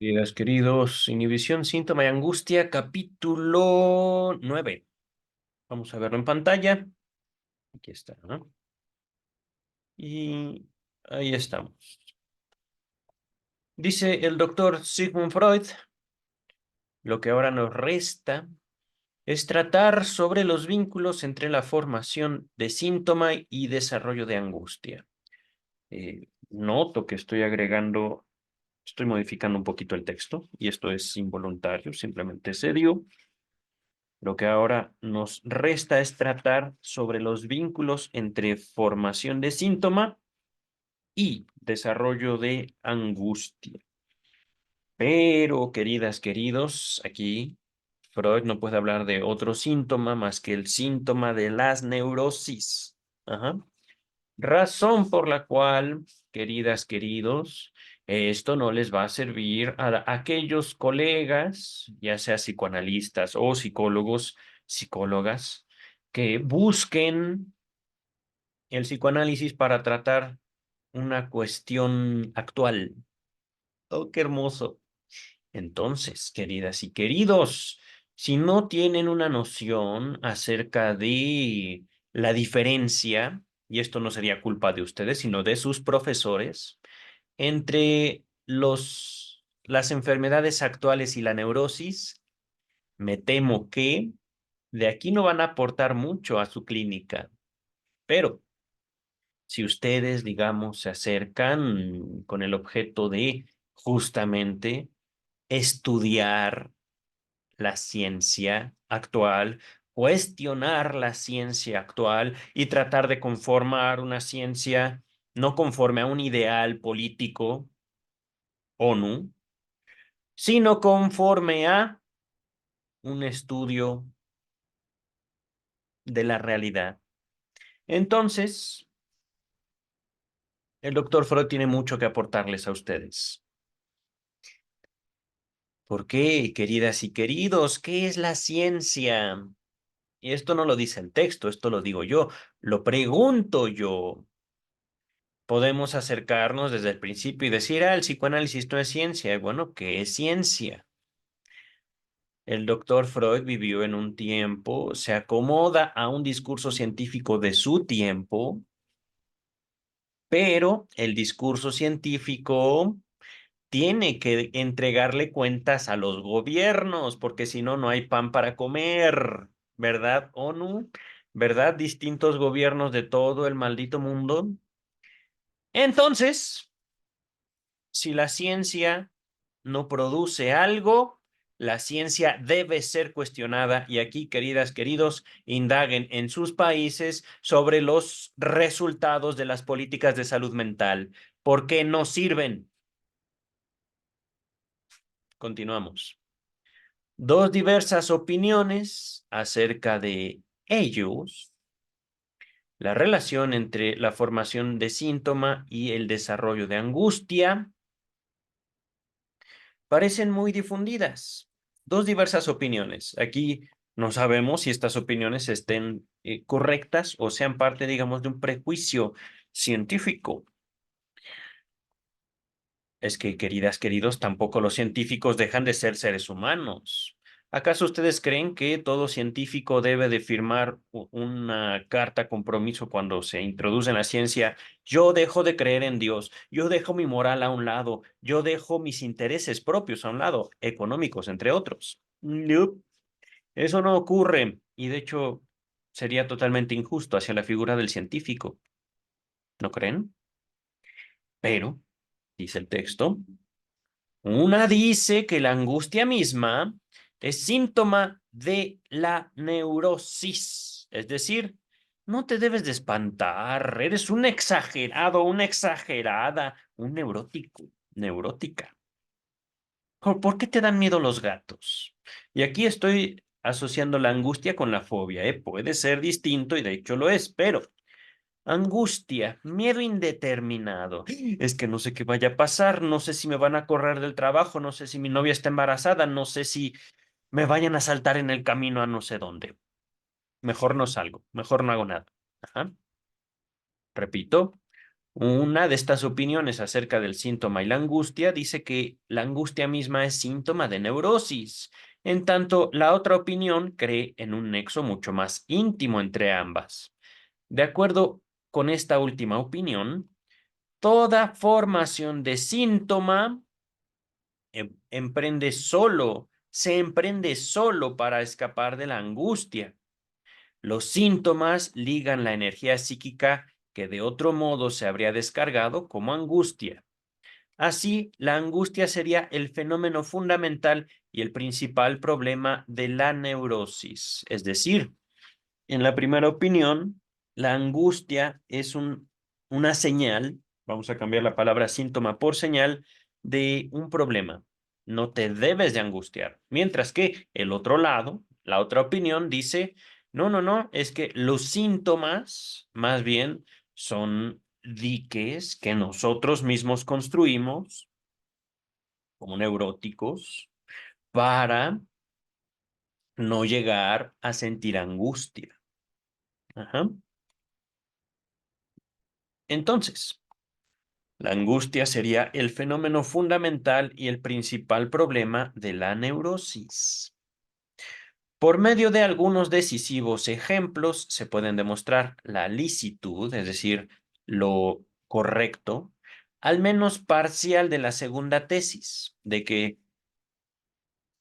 Queridas, queridos, inhibición, síntoma y angustia, capítulo 9. Vamos a verlo en pantalla. Aquí está, ¿no? Y ahí estamos. Dice el doctor Sigmund Freud, lo que ahora nos resta es tratar sobre los vínculos entre la formación de síntoma y desarrollo de angustia. Noto que estoy modificando un poquito el texto, y esto es involuntario, simplemente se dio. Lo que ahora nos resta es tratar sobre los vínculos entre formación de síntoma y desarrollo de angustia. Pero, queridas, queridos, aquí Freud no puede hablar de otro síntoma más que el síntoma de las neurosis. Ajá. Razón por la cual, queridas, queridos, esto no les va a servir a aquellos colegas, ya sea psicoanalistas o psicólogos, psicólogas, que busquen el psicoanálisis para tratar una cuestión actual. Oh, qué hermoso. Entonces, queridas y queridos, si no tienen una noción acerca de la diferencia, y esto no sería culpa de ustedes, sino de sus profesores, entre las enfermedades actuales y la neurosis, me temo que de aquí no van a aportar mucho a su clínica. Pero si ustedes, digamos, se acercan con el objeto de justamente estudiar la ciencia actual, cuestionar la ciencia actual y tratar de conformar una ciencia no conforme a un ideal político, ONU, sino conforme a un estudio de la realidad. Entonces, el doctor Freud tiene mucho que aportarles a ustedes. ¿Por qué, queridas y queridos? ¿Qué es la ciencia? Y esto no lo dice el texto, esto lo digo yo, lo pregunto yo. Podemos acercarnos desde el principio y decir, el psicoanálisis no es ciencia. Bueno, ¿qué es ciencia? El doctor Freud vivió en un tiempo, se acomoda a un discurso científico de su tiempo, pero el discurso científico tiene que entregarle cuentas a los gobiernos, porque si no, no hay pan para comer, ¿verdad, ONU? ¿Verdad? Distintos gobiernos de todo el maldito mundo. Entonces, si la ciencia no produce algo, la ciencia debe ser cuestionada y aquí, queridas, queridos, indaguen en sus países sobre los resultados de las políticas de salud mental. ¿Por qué no sirven? Continuamos. Dos diversas opiniones acerca de ellos, la relación entre la formación de síntoma y el desarrollo de angustia, parecen muy difundidas. Dos diversas opiniones. Aquí no sabemos si estas opiniones estén correctas o sean parte, digamos, de un prejuicio científico. Es que, queridas, queridos, tampoco los científicos dejan de ser seres humanos. ¿Acaso ustedes creen que todo científico debe de firmar una carta compromiso cuando se introduce en la ciencia? Yo dejo de creer en Dios, yo dejo mi moral a un lado, yo dejo mis intereses propios a un lado, económicos, entre otros. Nope. Eso no ocurre y de hecho sería totalmente injusto hacia la figura del científico. ¿No creen? Pero, dice el texto. Una dice que la angustia misma es síntoma de la neurosis, es decir, no te debes de espantar, eres un exagerado, una exagerada, un neurótico, neurótica. ¿Por qué te dan miedo los gatos? Y aquí estoy asociando la angustia con la fobia, ¿eh? Puede ser distinto y de hecho lo es, pero angustia, miedo indeterminado. Es que no sé qué vaya a pasar, no sé si me van a correr del trabajo, no sé si mi novia está embarazada, no sé si me vayan a saltar en el camino a no sé dónde. Mejor no salgo, mejor no hago nada. Ajá. Repito, Una de estas opiniones acerca del síntoma y la angustia dice que la angustia misma es síntoma de neurosis, en tanto la otra opinión cree en un nexo mucho más íntimo entre ambas. De acuerdo con esta última opinión, toda formación de síntoma se emprende solo para escapar de la angustia. Los síntomas ligan la energía psíquica que de otro modo se habría descargado como angustia. Así, la angustia sería el fenómeno fundamental y el principal problema de la neurosis. Es decir, en la primera opinión, la angustia es una señal, vamos a cambiar la palabra síntoma por señal, de un problema. No te debes de angustiar. Mientras que el otro lado, la otra opinión dice, no, no, no, es que los síntomas más bien son diques que nosotros mismos construimos como neuróticos para no llegar a sentir angustia. Ajá. Entonces, la angustia sería el fenómeno fundamental y el principal problema de la neurosis. Por medio de algunos decisivos ejemplos se pueden demostrar la licitud, es decir, lo correcto, al menos parcial de la segunda tesis, de que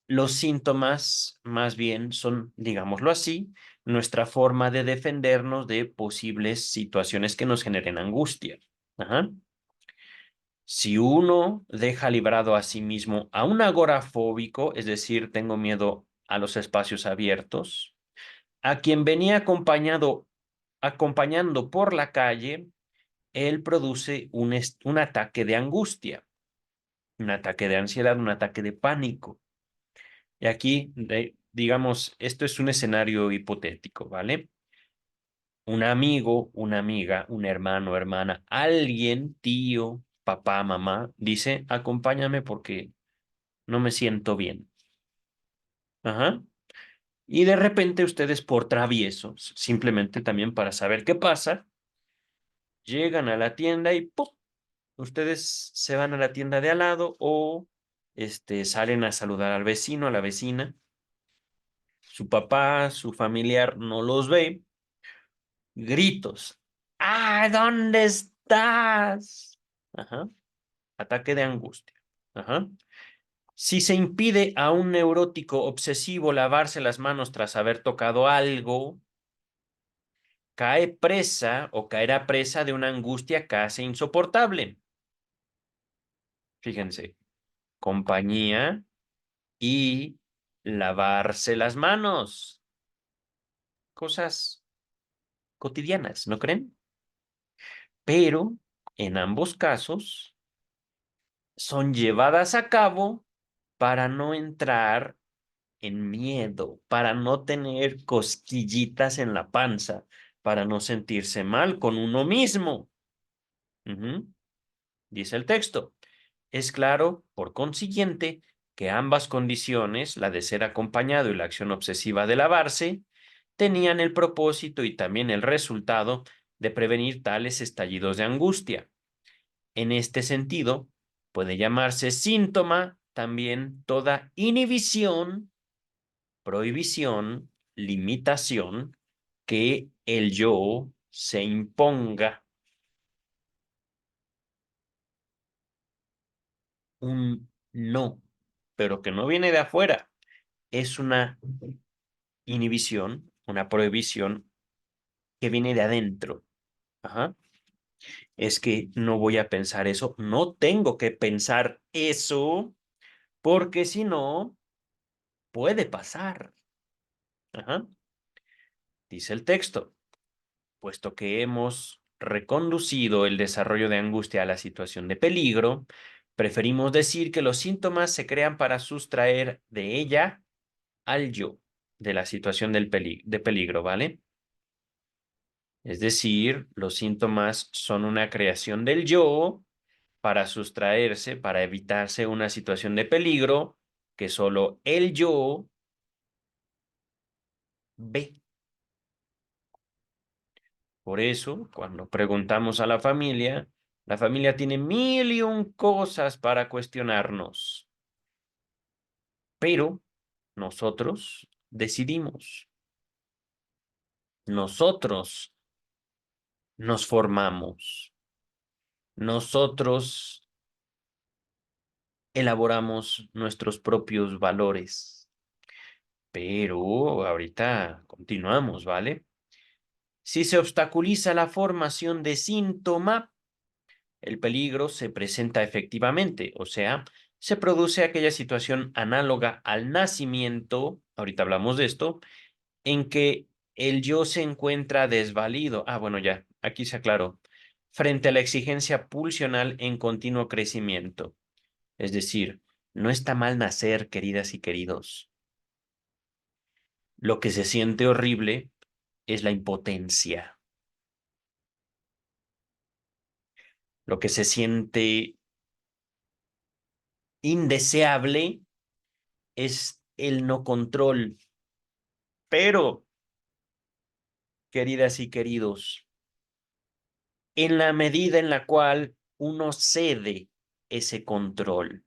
los síntomas más bien son, digámoslo así, nuestra forma de defendernos de posibles situaciones que nos generen angustia. Ajá. Si uno deja librado a sí mismo a un agorafóbico, es decir, tengo miedo a los espacios abiertos, a quien venía acompañando por la calle, él produce un ataque de angustia, un ataque de ansiedad, un ataque de pánico. Y aquí, digamos, esto es un escenario hipotético, ¿vale? Un amigo, una amiga, un hermano, hermana, alguien, tío, papá, mamá, dice, acompáñame porque no me siento bien. Ajá. Y de repente ustedes por traviesos, simplemente también para saber qué pasa, llegan a la tienda y ¡pum! Ustedes se van a la tienda de al lado o salen a saludar al vecino, a la vecina. Su papá, su familiar no los ve. Gritos. ¡Ah! ¿Dónde estás? Ajá. Ataque de angustia. Ajá. Si se impide a un neurótico obsesivo lavarse las manos tras haber tocado algo, cae presa o caerá presa de una angustia casi insoportable. Fíjense, compañía y lavarse las manos. Cosas cotidianas, ¿no creen? Pero en ambos casos son llevadas a cabo para no entrar en miedo, para no tener cosquillitas en la panza, para no sentirse mal con uno mismo. Ujú. Dice el texto. Es claro, por consiguiente, que ambas condiciones, la de ser acompañado y la acción obsesiva de lavarse, tenían el propósito y también el resultado de prevenir tales estallidos de angustia. En este sentido, puede llamarse síntoma también toda inhibición, prohibición, limitación que el yo se imponga un no, pero que no viene de afuera, es una inhibición, una prohibición que viene de adentro. Ajá. Es que no voy a pensar eso, no tengo que pensar eso, porque si no, puede pasar. Ajá. Dice el texto, puesto que hemos reconducido el desarrollo de angustia a la situación de peligro, preferimos decir que los síntomas se crean para sustraer de ella al yo, de la situación de peligro, ¿vale? Es decir, los síntomas son una creación del yo para sustraerse, para evitarse una situación de peligro que solo el yo ve. Por eso, cuando preguntamos a la familia, La familia tiene mil y un cosas para cuestionarnos, pero nosotros decidimos, nosotros nos formamos, nosotros elaboramos nuestros propios valores. Pero ahorita continuamos, ¿vale? Si se obstaculiza la formación de síntoma, el peligro se presenta efectivamente, o sea, se produce aquella situación análoga al nacimiento, ahorita hablamos de esto, en que el yo se encuentra desvalido. Ah, bueno, ya, aquí se aclaró. Frente a la exigencia pulsional en continuo crecimiento. Es decir, no está mal nacer, queridas y queridos. Lo que se siente horrible es la impotencia. Lo que se siente indeseable es el no control. Pero, queridas y queridos, en la medida en la cual uno cede ese control,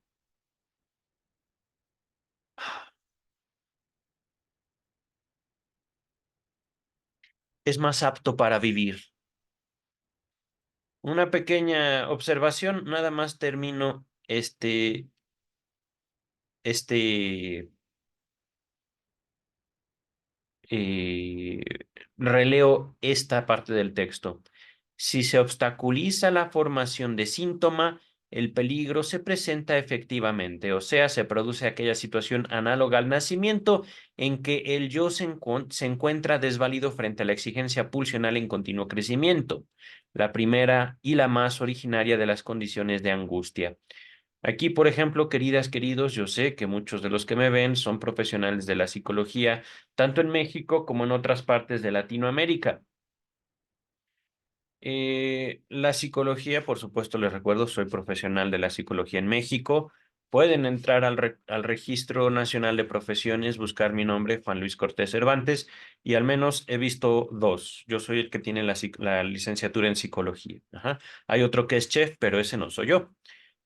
es más apto para vivir. Una pequeña observación, nada más termino este eh, releo esta parte del texto. Si se obstaculiza la formación de síntoma, el peligro se presenta efectivamente, o sea, se produce aquella situación análoga al nacimiento en que el yo se encuentra desvalido frente a la exigencia pulsional en continuo crecimiento, la primera y la más originaria de las condiciones de angustia. Aquí, por ejemplo, queridas, queridos, yo sé que muchos de los que me ven son profesionales de la psicología, tanto en México como en otras partes de Latinoamérica. La psicología, por supuesto, les recuerdo, soy profesional de la psicología en México. Pueden entrar al Registro Nacional de Profesiones, buscar mi nombre, Juan Luis Cortés Cervantes, y al menos he visto dos. Yo soy el que tiene la licenciatura en psicología. Ajá. Hay otro que es chef, pero ese no soy yo.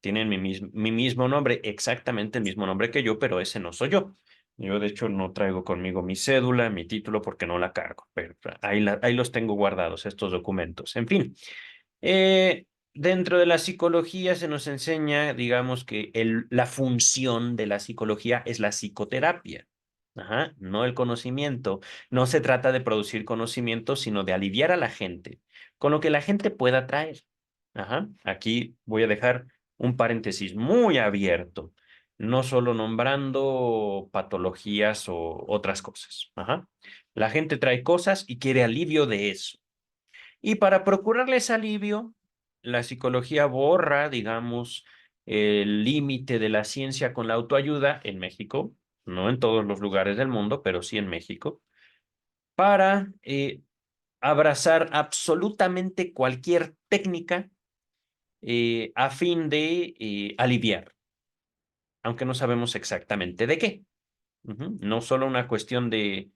Tienen mi mismo nombre, exactamente el mismo nombre que yo, pero ese no soy yo. Yo, de hecho, no traigo conmigo mi cédula, mi título, porque no la cargo, pero ahí los tengo guardados, estos documentos. En fin, dentro de la psicología se nos enseña, digamos, que la función de la psicología es la psicoterapia. Ajá, no el conocimiento. No se trata de producir conocimiento, sino de aliviar a la gente con lo que la gente pueda traer. Ajá, aquí voy a dejar un paréntesis muy abierto, no solo nombrando patologías o otras cosas. Ajá. La gente trae cosas y quiere alivio de eso. Y para procurarles alivio, la psicología borra, digamos, el límite de la ciencia con la autoayuda en México, no en todos los lugares del mundo, pero sí en México, para abrazar absolutamente cualquier técnica a fin de aliviar, aunque no sabemos exactamente de qué. Ujú. No solo una cuestión de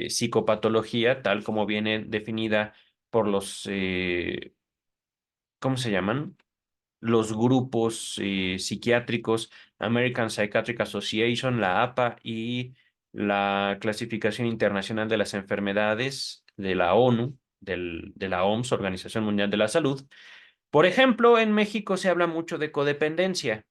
psicopatología, tal como viene definida por ¿cómo se llaman? Los grupos psiquiátricos, American Psychiatric Association, la APA y la Clasificación Internacional de las Enfermedades de la ONU, de la OMS, Organización Mundial de la Salud. Por ejemplo, en México se habla mucho de codependencia,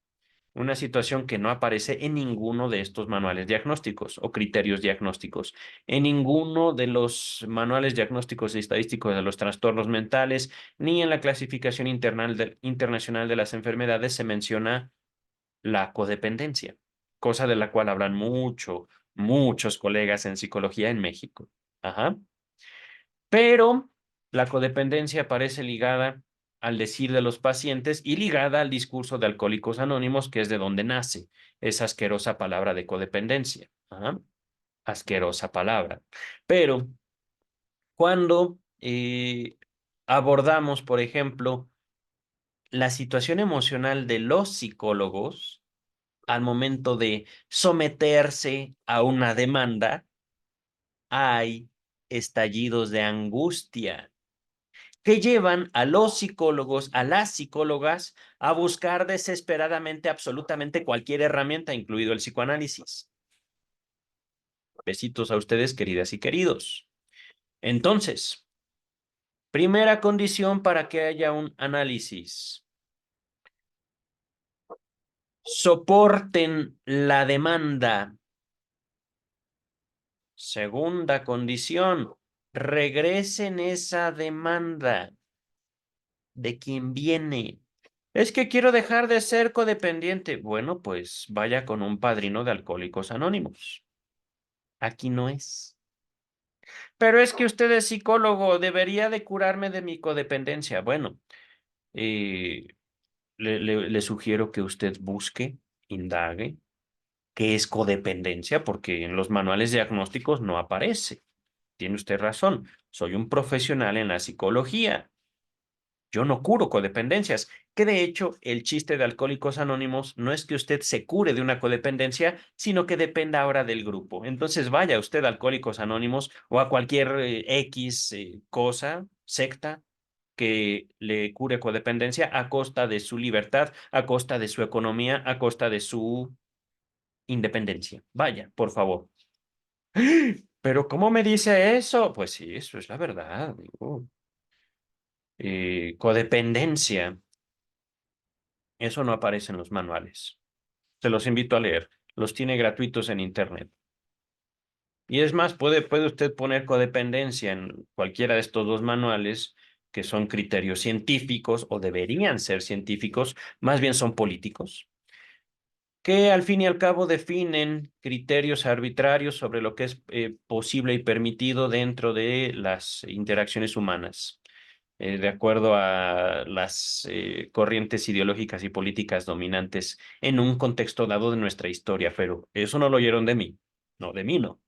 una situación que no aparece en ninguno de estos manuales diagnósticos o criterios diagnósticos. En ninguno de los manuales diagnósticos y estadísticos de los trastornos mentales, ni en la clasificación internacional de las enfermedades se menciona la codependencia, cosa de la cual hablan muchos colegas en psicología en México. Ajá. Pero la codependencia parece ligada al decir de los pacientes y ligada al discurso de Alcohólicos Anónimos, que es de donde nace esa asquerosa palabra de codependencia. Ajá, asquerosa palabra. Pero cuando abordamos, por ejemplo, la situación emocional de los psicólogos al momento de someterse a una demanda, hay estallidos de angustia. que llevan a los psicólogos, a las psicólogas, a buscar desesperadamente absolutamente cualquier herramienta, incluido el psicoanálisis. Besitos a ustedes, queridas y queridos. Entonces, primera condición para que haya un análisis. Soporten la demanda. Segunda condición, regresen esa demanda de quien viene. Es que quiero dejar de ser codependiente. Bueno, pues vaya con un padrino de Alcohólicos Anónimos. Aquí no es. Pero es que usted es psicólogo, debería de curarme de mi codependencia. Bueno, eh, le sugiero que usted busque, indague qué es codependencia, porque en los manuales diagnósticos no aparece. Tiene usted razón, soy un profesional en la psicología. Yo no curo codependencias, que de hecho el chiste de Alcohólicos Anónimos no es que usted se cure de una codependencia, sino que dependa ahora del grupo. Entonces vaya usted a Alcohólicos Anónimos o a cualquier X cosa, secta, que le cure codependencia a costa de su libertad, a costa de su economía, a costa de su independencia. Vaya, por favor. Pero ¿cómo me dice eso? Pues sí, eso es la verdad. Digo. Codependencia. Eso no aparece en los manuales. Se los invito a leer. Los tiene gratuitos en internet. Y es más, puede usted poner codependencia en cualquiera de estos dos manuales, que son criterios científicos o deberían ser científicos, más bien son políticos, que al fin y al cabo definen criterios arbitrarios sobre lo que es posible y permitido dentro de las interacciones humanas, de acuerdo a las corrientes ideológicas y políticas dominantes en un contexto dado de nuestra historia, pero eso no lo oyeron de mí, no, de mí no.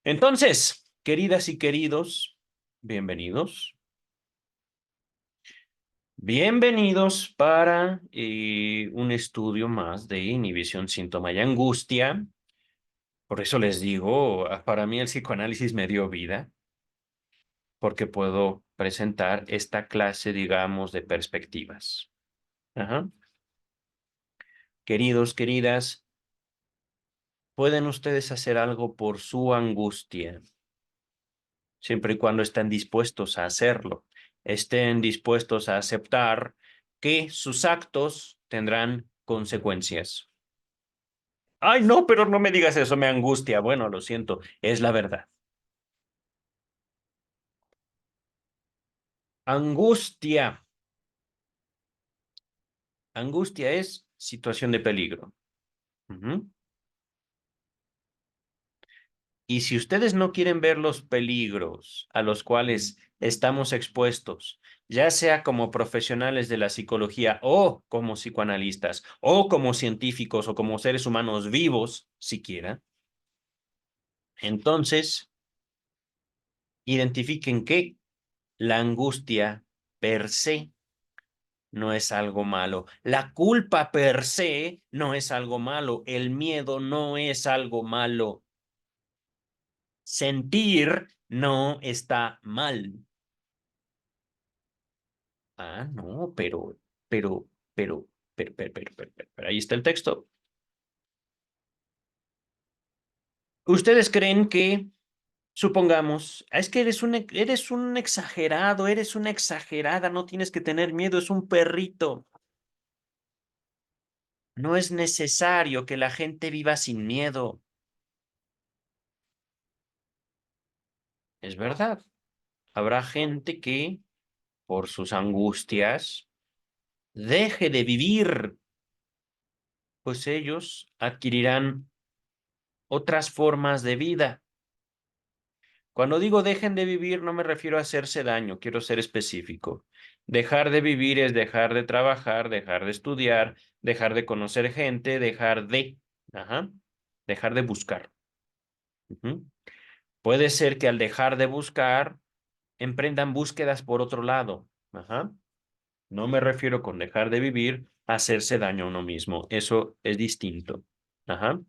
Entonces, queridas y queridos, bienvenidos. Bienvenidos para un estudio más de inhibición, síntoma y angustia. Por eso les digo, para mí el psicoanálisis me dio vida, porque puedo presentar esta clase, digamos, de perspectivas. Ajá. Queridos, queridas, ¿pueden ustedes hacer algo por su angustia? Siempre y cuando estén dispuestos a hacerlo, estén dispuestos a aceptar que sus actos tendrán consecuencias. Ay, no, pero no me digas eso, me angustia. Bueno, lo siento, es la verdad. Angustia. Angustia es situación de peligro. Ujú. Y si ustedes no quieren ver los peligros a los cuales estamos expuestos, ya sea como profesionales de la psicología o como psicoanalistas o como científicos o como seres humanos vivos, siquiera, entonces identifiquen que la angustia per se no es algo malo. La culpa per se no es algo malo. El miedo no es algo malo. Sentir no está mal. Ah, no, pero, pero, ahí está el texto. ¿Ustedes creen que, supongamos, es que eres un exagerado, eres una exagerada, no tienes que tener miedo, es un perrito? No es necesario que la gente viva sin miedo. Es verdad. Habrá gente que, por sus angustias, deje de vivir, pues ellos adquirirán otras formas de vida. Cuando digo dejen de vivir, no me refiero a hacerse daño, quiero ser específico. Dejar de vivir es dejar de trabajar, dejar de estudiar, dejar de conocer gente, ajá, dejar de buscar. Ujú. Puede ser que al dejar de buscar, emprendan búsquedas por otro lado. Ajá. No me refiero con dejar de vivir a hacerse daño a uno mismo. Eso es distinto. Ajá.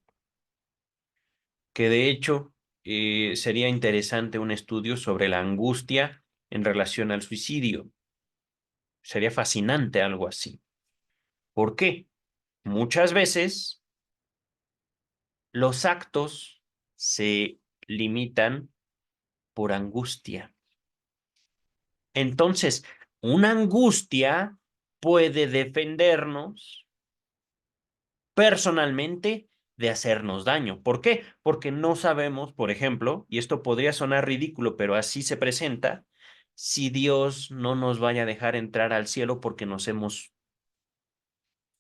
Que de hecho sería interesante un estudio sobre la angustia en relación al suicidio. Sería fascinante algo así. ¿Por qué? Muchas veces los actos se limitan por angustia. Entonces, una angustia puede defendernos personalmente de hacernos daño. ¿Por qué? Porque no sabemos, por ejemplo, y esto podría sonar ridículo, pero así se presenta, si Dios no nos vaya a dejar entrar al cielo porque nos hemos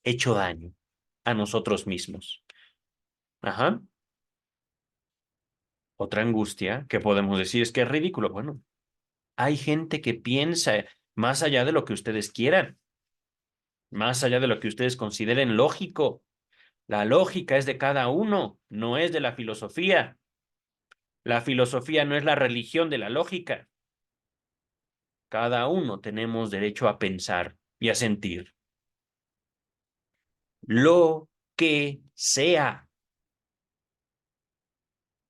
hecho daño a nosotros mismos. Ajá. Otra angustia que podemos decir es que es ridículo. Bueno, hay gente que piensa más allá de lo que ustedes quieran, más allá de lo que ustedes consideren lógico. La lógica es de cada uno, no es de la filosofía. La filosofía no es la religión de la lógica. Cada uno tenemos derecho a pensar y a sentir lo que sea.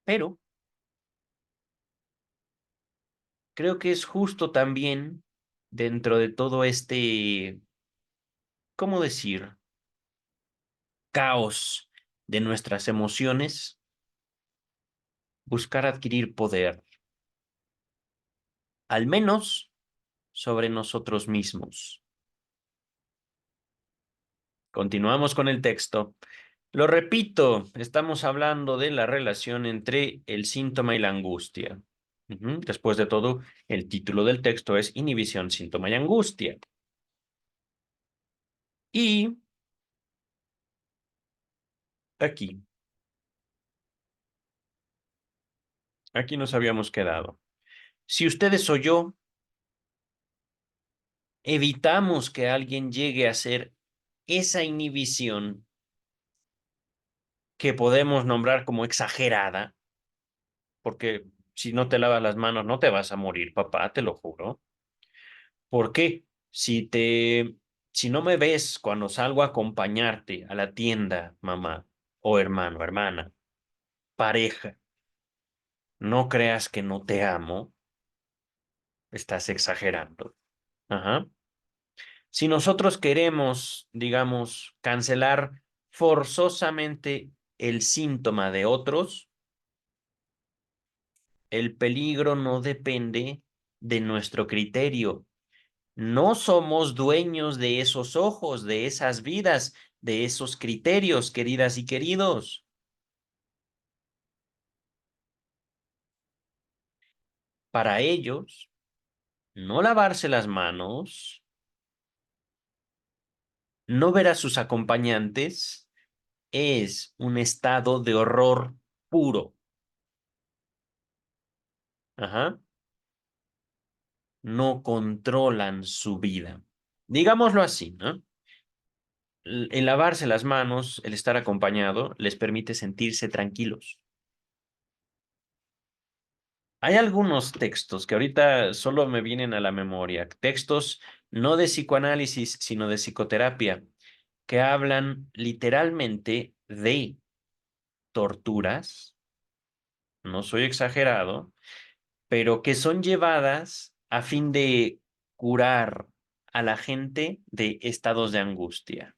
Pero creo que es justo también dentro de todo este, ¿cómo decir? Caos de nuestras emociones, buscar adquirir poder, al menos sobre nosotros mismos. Continuamos con el texto. Lo repito, estamos hablando de la relación entre el síntoma y la angustia. Después de todo, el título del texto es Inhibición, síntoma y angustia. Y aquí, aquí nos habíamos quedado. Si ustedes o yo evitamos que alguien llegue a ser esa inhibición que podemos nombrar como exagerada, porque si no te lavas las manos no te vas a morir, papá, te lo juro. ¿Por qué? Si no me ves cuando salgo a acompañarte a la tienda, mamá, o hermano, hermana, pareja, no creas que no te amo, estás exagerando. Ajá. Si nosotros queremos, digamos, cancelar forzosamente el síntoma de otros, el peligro no depende de nuestro criterio. No somos dueños de esos ojos, de esas vidas, de esos criterios, queridas y queridos. Para ellos, no lavarse las manos, no ver a sus acompañantes, es un estado de horror puro. Ajá. No controlan su vida. Digámoslo así, ¿no? El lavarse las manos, el estar acompañado, les permite sentirse tranquilos. Hay algunos textos que ahorita solo me vienen a la memoria, textos no de psicoanálisis, sino de psicoterapia, que hablan literalmente de torturas, no soy exagerado, pero que son llevadas a fin de curar a la gente de estados de angustia.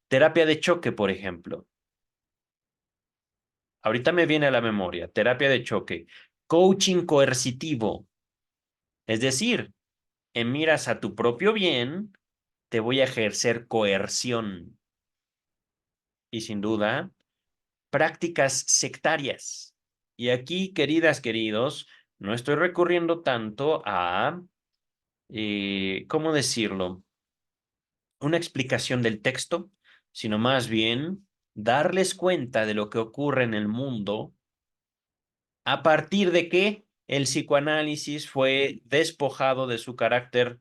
Terapia de choque, por ejemplo. Ahorita me viene a la memoria, terapia de choque, coaching coercitivo, es decir, en miras a tu propio bien, te voy a ejercer coerción y sin duda prácticas sectarias. Y aquí, queridas, queridos, no estoy recurriendo tanto a, ¿cómo decirlo? Una explicación del texto, sino más bien darles cuenta de lo que ocurre en el mundo a partir de que el psicoanálisis fue despojado de su carácter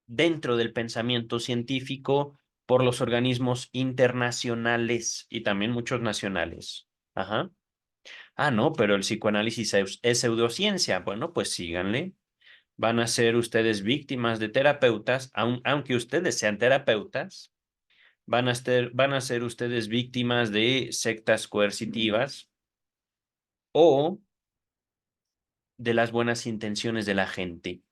dentro del pensamiento científico por los organismos internacionales y también muchos nacionales. Ajá. Ah, no, pero el psicoanálisis es pseudociencia. Bueno, pues síganle. Van a ser ustedes víctimas de terapeutas, aunque ustedes sean terapeutas, van a ser ustedes víctimas de sectas coercitivas o de las buenas intenciones de la gente.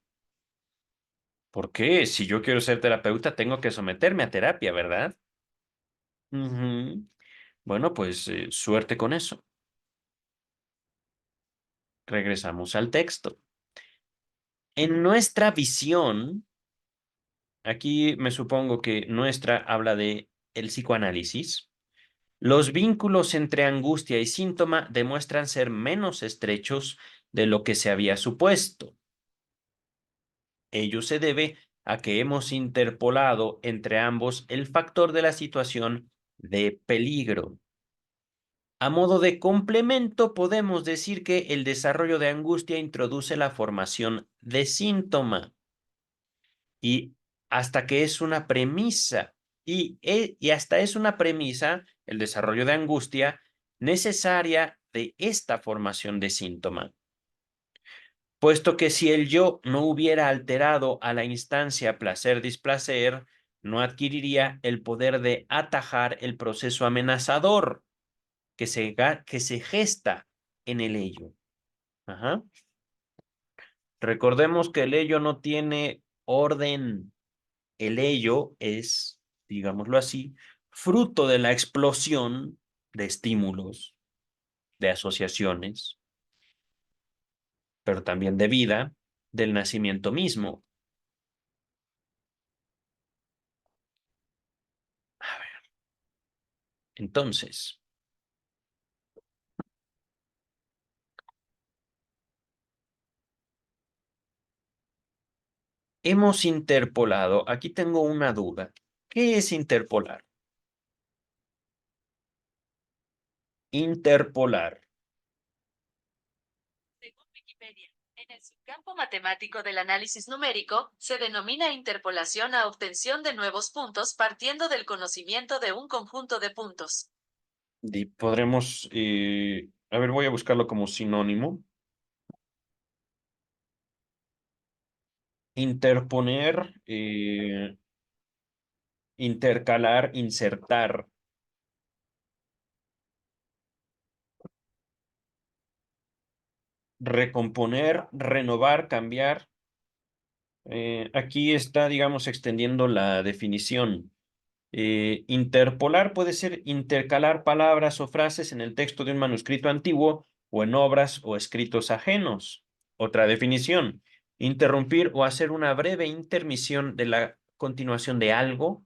¿Por qué? Si yo quiero ser terapeuta, tengo que someterme a terapia, ¿verdad? Ujú. Bueno, pues suerte con eso. Regresamos al texto. En nuestra visión, aquí me supongo que nuestra habla de el psicoanálisis. Los vínculos entre angustia y síntoma demuestran ser menos estrechos de lo que se había supuesto. Ello se debe a que hemos interpolado entre ambos el factor de la situación de peligro. A modo de complemento, podemos decir que el desarrollo de angustia introduce la formación de síntoma y hasta que es una premisa, y hasta es una premisa, el desarrollo de angustia, necesaria de esta formación de síntoma. Puesto que si el yo no hubiera alterado a la instancia placer-displacer, no adquiriría el poder de atajar el proceso amenazador que se gesta en el ello. Ajá. Recordemos que el ello no tiene orden. El ello es, digámoslo así, fruto de la explosión de estímulos, de asociaciones, pero también de vida, del nacimiento mismo. Entonces, hemos interpolado, aquí tengo una duda. ¿Qué es interpolar? Interpolar. Según Wikipedia, en el subcampo matemático del análisis numérico, se denomina interpolación a obtención de nuevos puntos partiendo del conocimiento de un conjunto de puntos. Podremos, a ver, voy a buscarlo como sinónimo. Interponer, intercalar, insertar, recomponer, renovar, cambiar. Aquí está, digamos, extendiendo la definición. Interpolar puede ser intercalar palabras o frases en el texto de un manuscrito antiguo o en obras o escritos ajenos. Otra definición, interrumpir o hacer una breve intermisión de la continuación de algo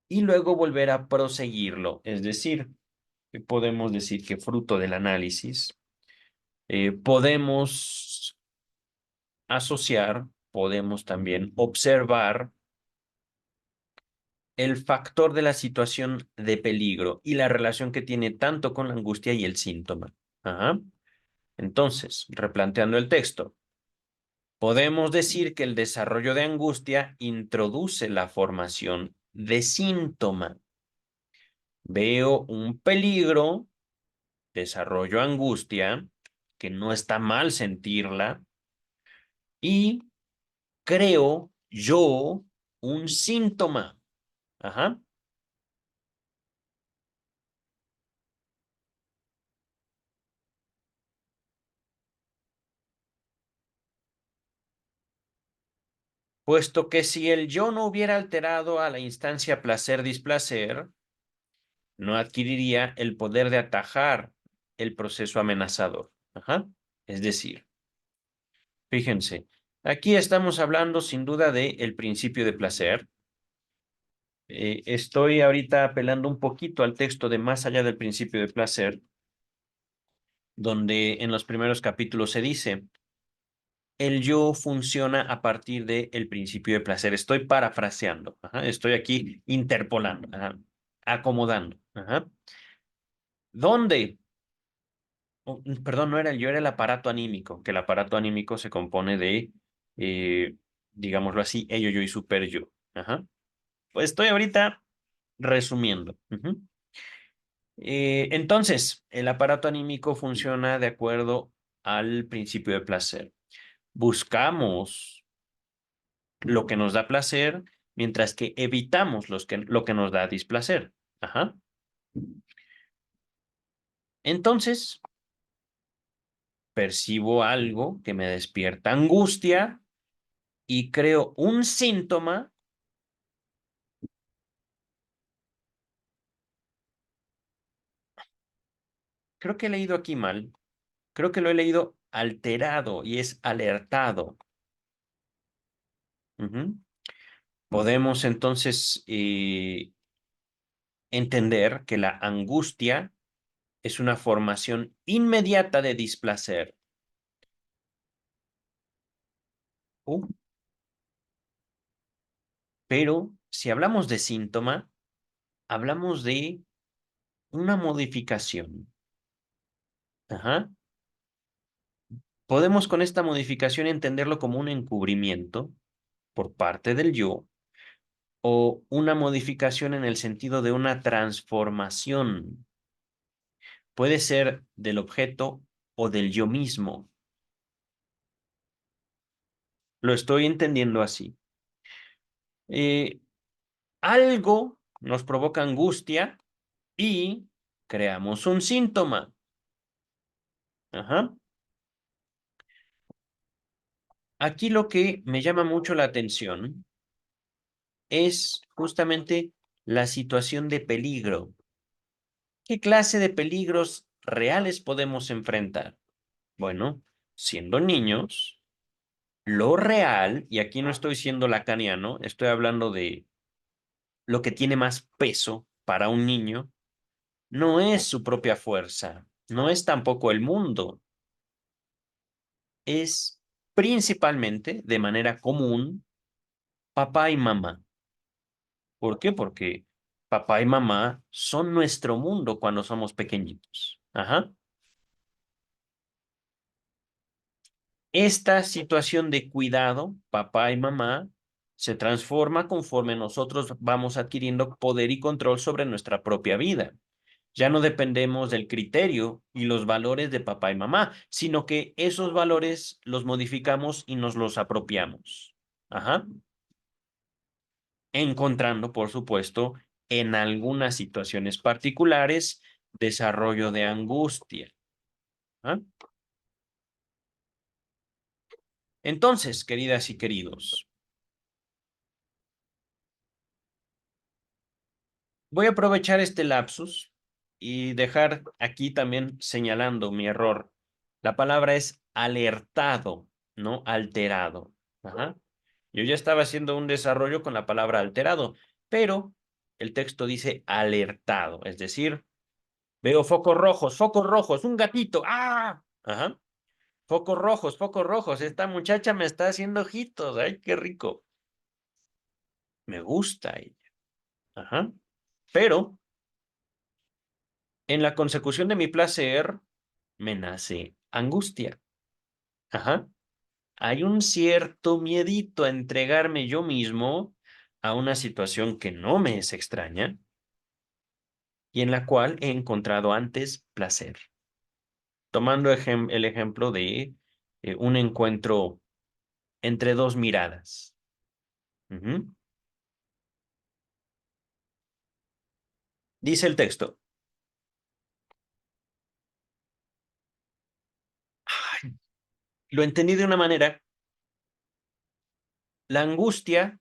y luego volver a proseguirlo. Es decir, podemos decir que fruto del análisis, podemos asociar, podemos también observar el factor de la situación de peligro y la relación que tiene tanto con la angustia y el síntoma. Ajá. Entonces, replanteando el texto, podemos decir que el desarrollo de angustia introduce la formación de síntoma. Veo un peligro, desarrollo angustia, que no está mal sentirla, y creo yo un síntoma. Ajá. Puesto que si el yo no hubiera alterado a la instancia placer-displacer, no adquiriría el poder de atajar el proceso amenazador. Ajá. Es decir, fíjense, aquí estamos hablando sin duda del principio de placer. Estoy ahorita apelando un poquito al texto de Más allá del principio de placer, donde en los primeros capítulos se dice, el yo funciona a partir del principio de placer. Estoy parafraseando, ajá, estoy aquí interpolando, ajá, acomodando. Ajá. ¿Dónde? Perdón, no era el yo, era el aparato anímico, que el aparato anímico se compone de, eh, digámoslo así, ello, yo y super yo. Ajá. Pues estoy ahorita resumiendo. Ujú. Entonces, el aparato anímico funciona de acuerdo al principio de placer. Buscamos lo que nos da placer, mientras que evitamos lo que nos da displacer. Ajá. Entonces, percibo algo que me despierta angustia y creo un síntoma. Creo que he leído aquí mal. Creo que lo he leído alterado y es alertado. Ujú. Podemos entonces entender que la angustia es una formación inmediata de displacer. Uh, pero si hablamos de síntoma, hablamos de una modificación. Ajá. Podemos con esta modificación entenderlo como un encubrimiento por parte del yo o una modificación en el sentido de una transformación. Puede ser del objeto o del yo mismo. Lo estoy entendiendo así. Eh, Algo nos provoca angustia y creamos un síntoma. Ajá. Aquí lo que me llama mucho la atención es justamente la situación de peligro. ¿Qué clase de peligros reales podemos enfrentar? Bueno, siendo niños, lo real, y aquí no estoy siendo lacaniano, estoy hablando de lo que tiene más peso para un niño, no es su propia fuerza, no es tampoco el mundo, es principalmente, de manera común, papá y mamá. ¿Por qué? Porque papá y mamá son nuestro mundo cuando somos pequeñitos. Ajá. Esta situación de cuidado, papá y mamá, se transforma conforme nosotros vamos adquiriendo poder y control sobre nuestra propia vida. Ya no dependemos del criterio y los valores de papá y mamá, sino que esos valores los modificamos y nos los apropiamos. Ajá. Encontrando, por supuesto, en algunas situaciones particulares, desarrollo de angustia. ¿Ah? Entonces, queridas y queridos, voy a aprovechar este lapsus y dejar aquí también señalando mi error. La palabra es alertado, no alterado. Ajá. Yo ya estaba haciendo un desarrollo con la palabra alterado, pero el texto dice alertado, es decir, veo focos rojos, un gatito. ¡Ah! Ajá. Focos rojos. Esta muchacha me está haciendo ojitos. ¡Ay, qué rico! Me gusta ella. Ajá. Pero en la consecución de mi placer me nace angustia. Ajá. Hay un cierto miedito a entregarme yo mismo a una situación que no me es extraña y en la cual he encontrado antes placer. Tomando el ejemplo de un encuentro entre dos miradas. Ujú. Dice el texto, lo entendí de una manera, la angustia,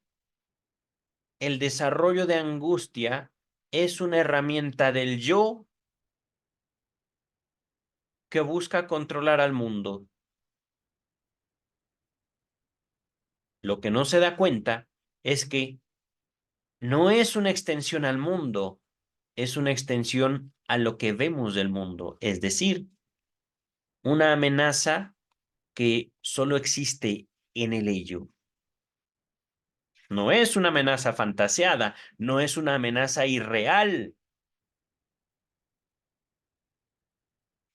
el desarrollo de angustia es una herramienta del yo que busca controlar al mundo. Lo que no se da cuenta es que no es una extensión al mundo, es una extensión a lo que vemos del mundo, es decir, una amenaza que solo existe en el ello. No es una amenaza fantaseada, no es una amenaza irreal,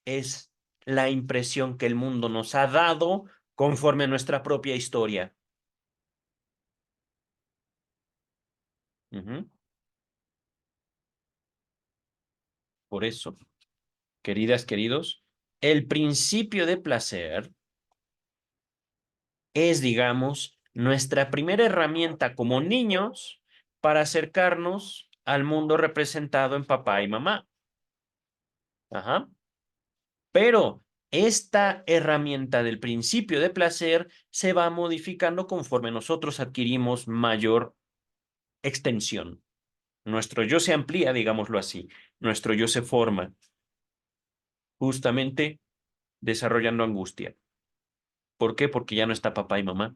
es la impresión que el mundo nos ha dado conforme a nuestra propia historia. Ujú. Por eso, queridas, queridos, el principio de placer es, digamos, nuestra primera herramienta como niños para acercarnos al mundo representado en papá y mamá. Ajá. Pero esta herramienta del principio de placer se va modificando conforme nosotros adquirimos mayor extensión. Nuestro yo se amplía, digámoslo así. Nuestro yo se forma, justamente desarrollando angustia. ¿Por qué? Porque ya no está papá y mamá.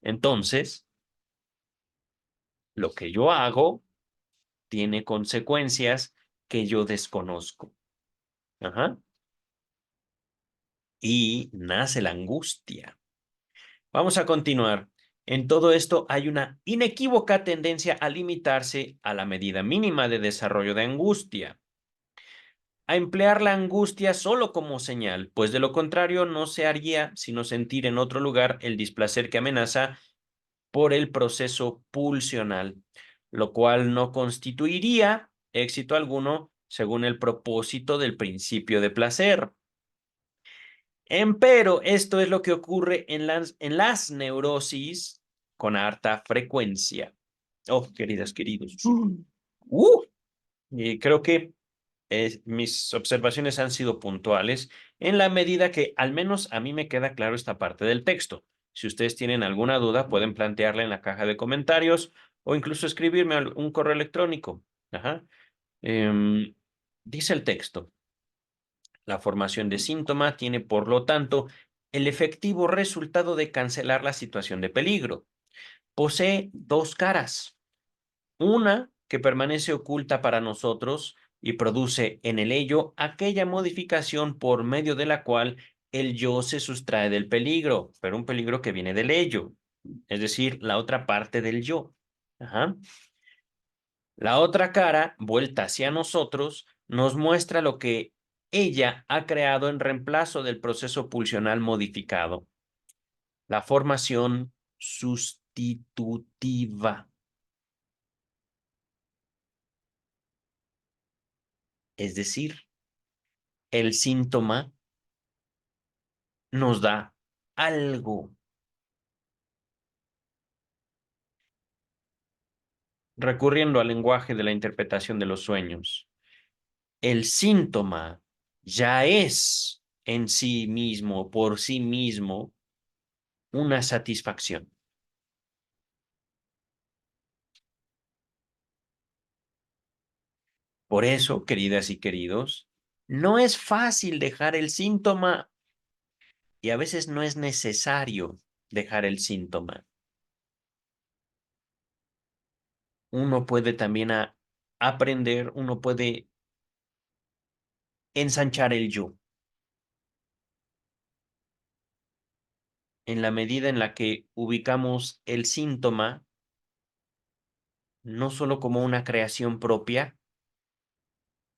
Entonces, lo que yo hago tiene consecuencias que yo desconozco. Ajá. Y nace la angustia. Vamos a continuar. En todo esto hay una inequívoca tendencia a limitarse a la medida mínima de desarrollo de angustia, a emplear la angustia solo como señal, pues de lo contrario no se haría sino sentir en otro lugar el displacer que amenaza por el proceso pulsional, lo cual no constituiría éxito alguno según el propósito del principio de placer. Empero, esto es lo que ocurre en las neurosis con harta frecuencia. Oh, queridas, queridos. Y creo que mis observaciones han sido puntuales en la medida que al menos a mí me queda claro esta parte del texto. Si ustedes tienen alguna duda, pueden plantearla en la caja de comentarios o incluso escribirme un correo electrónico. Ajá. Dice el texto. La formación de síntoma tiene, por lo tanto, el efectivo resultado de cancelar la situación de peligro. Posee dos caras. Una que permanece oculta para nosotros y produce en el ello aquella modificación por medio de la cual el yo se sustrae del peligro, pero un peligro que viene del ello, es decir, la otra parte del yo. Ajá. La otra cara, vuelta hacia nosotros, nos muestra lo que ella ha creado en reemplazo del proceso pulsional modificado, la formación sustitutiva. Es decir, el síntoma nos da algo. Recurriendo al lenguaje de la interpretación de los sueños, el síntoma ya es en sí mismo, por sí mismo, una satisfacción. Por eso, queridas y queridos, no es fácil dejar el síntoma y a veces no es necesario dejar el síntoma. Uno puede también aprender, uno puede ensanchar el yo en la medida en la que ubicamos el síntoma no solo como una creación propia,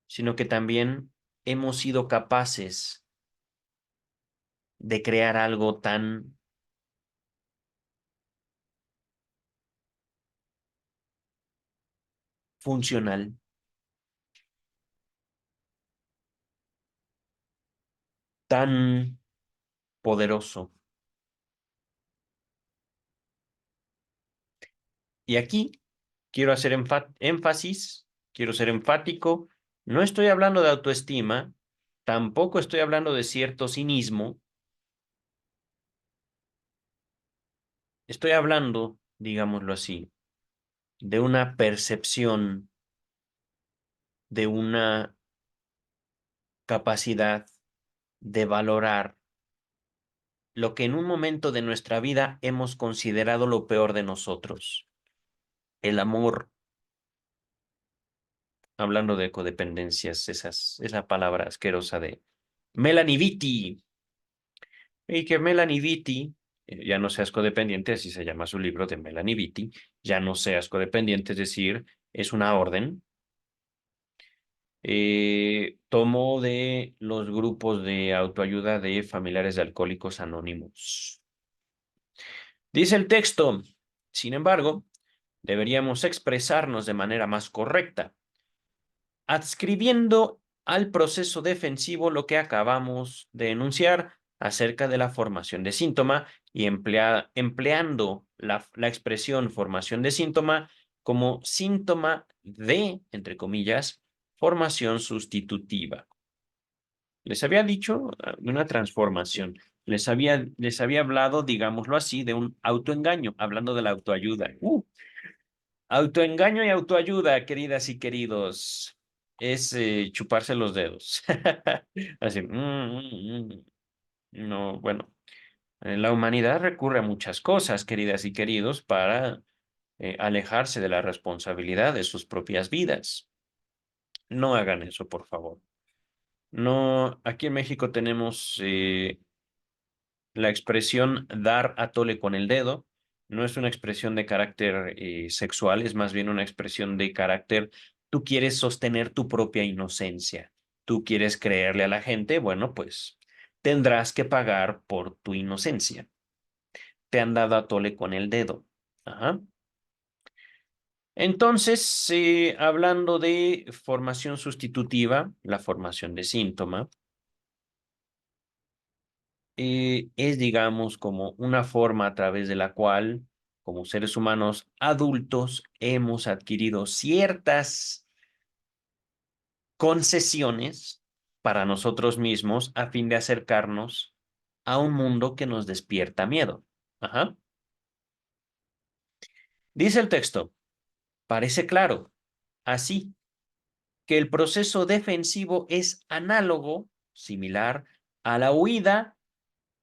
sino que también hemos sido capaces de crear algo tan funcional, tan poderoso. Y aquí quiero hacer énfasis, quiero ser enfático, no estoy hablando de autoestima, tampoco estoy hablando de cierto cinismo, estoy hablando, digámoslo así, de una percepción, de una capacidad de valorar lo que en un momento de nuestra vida hemos considerado lo peor de nosotros, el amor, hablando de codependencias, esa palabra asquerosa de Melanie Vitti, y que Melanie Vitti, ya no seas codependiente, así se llama su libro de Melanie Vitti, ya no seas codependiente, es decir, es una orden, tomó de los grupos de autoayuda de familiares de alcohólicos anónimos. Dice el texto, sin embargo, deberíamos expresarnos de manera más correcta, adscribiendo al proceso defensivo lo que acabamos de enunciar acerca de la formación de síntoma y empleando la expresión formación de síntoma como síntoma de, entre comillas, formación sustitutiva. Les había dicho de una transformación. Les había hablado, digámoslo así, de un autoengaño, hablando de la autoayuda. Autoengaño y autoayuda, queridas y queridos, es chuparse los dedos. Así, no, bueno, la humanidad recurre a muchas cosas, queridas y queridos, para alejarse de la responsabilidad de sus propias vidas. No hagan eso, por favor. No, aquí en México tenemos la expresión dar a tole con el dedo. No es una expresión de carácter sexual, es más bien una expresión de carácter, tú quieres sostener tu propia inocencia, tú quieres creerle a la gente, bueno, pues tendrás que pagar por tu inocencia. Te han dado a tole con el dedo. Ajá. Entonces, hablando de formación sustitutiva, la formación de síntoma, es, digamos, como una forma a través de la cual, como seres humanos adultos, hemos adquirido ciertas concesiones para nosotros mismos a fin de acercarnos a un mundo que nos despierta miedo. Ajá. Dice el texto, parece claro, así que el proceso defensivo es análogo, similar a la huida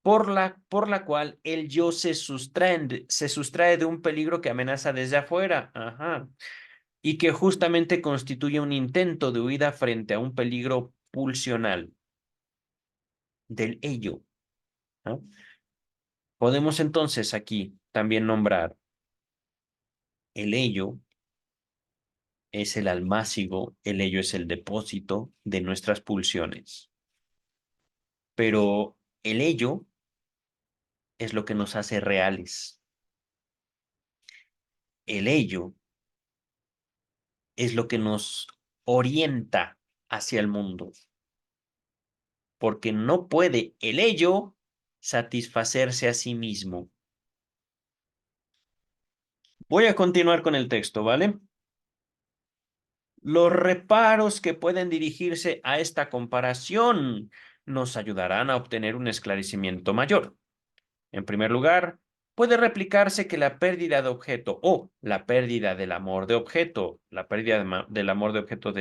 por la cual el yo se sustrae de un peligro que amenaza desde afuera, ajá, y que justamente constituye un intento de huida frente a un peligro pulsional del ello, ¿no? Podemos entonces aquí también nombrar el ello es el almácigo, el ello es el depósito de nuestras pulsiones, pero el ello es lo que nos hace reales, el ello es lo que nos orienta hacia el mundo, porque no puede el ello satisfacerse a sí mismo. Voy a continuar con el texto, ¿vale? Los reparos que pueden dirigirse a esta comparación nos ayudarán a obtener un esclarecimiento mayor. En primer lugar, puede replicarse que la pérdida de objeto o la pérdida del amor de objeto, la pérdida del amor de objeto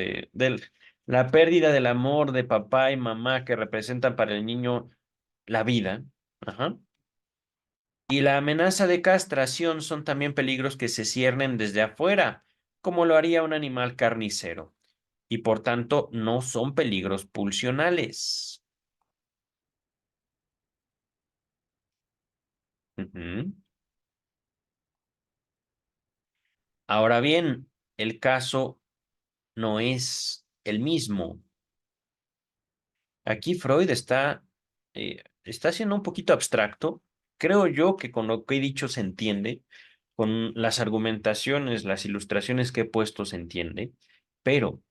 la pérdida del amor de papá y mamá que representan para el niño la vida, ajá, y la amenaza de castración son también peligros que se ciernen desde afuera, como lo haría un animal carnicero, y por tanto no son peligros pulsionales. Ujú. Ahora bien, el caso no es el mismo. Aquí Freud está siendo un poquito abstracto. Creo yo que con lo que he dicho se entiende, con las argumentaciones, las ilustraciones que he puesto se entiende, pero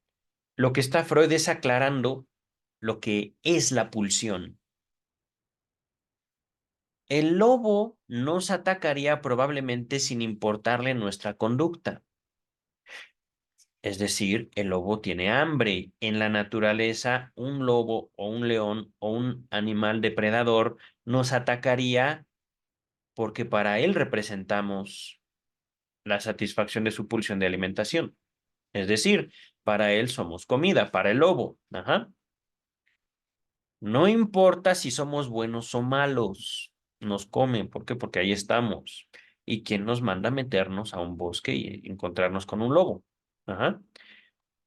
lo que está Freud es aclarando lo que es la pulsión. El lobo nos atacaría probablemente sin importarle nuestra conducta. Es decir, el lobo tiene hambre. En la naturaleza, un lobo o un león o un animal depredador nos atacaría porque para él representamos la satisfacción de su pulsión de alimentación. Es decir, para él somos comida, para el lobo. Ajá. No importa si somos buenos o malos, nos comen. ¿Por qué? Porque ahí estamos. ¿Y quién nos manda a meternos a un bosque y encontrarnos con un lobo? Ajá.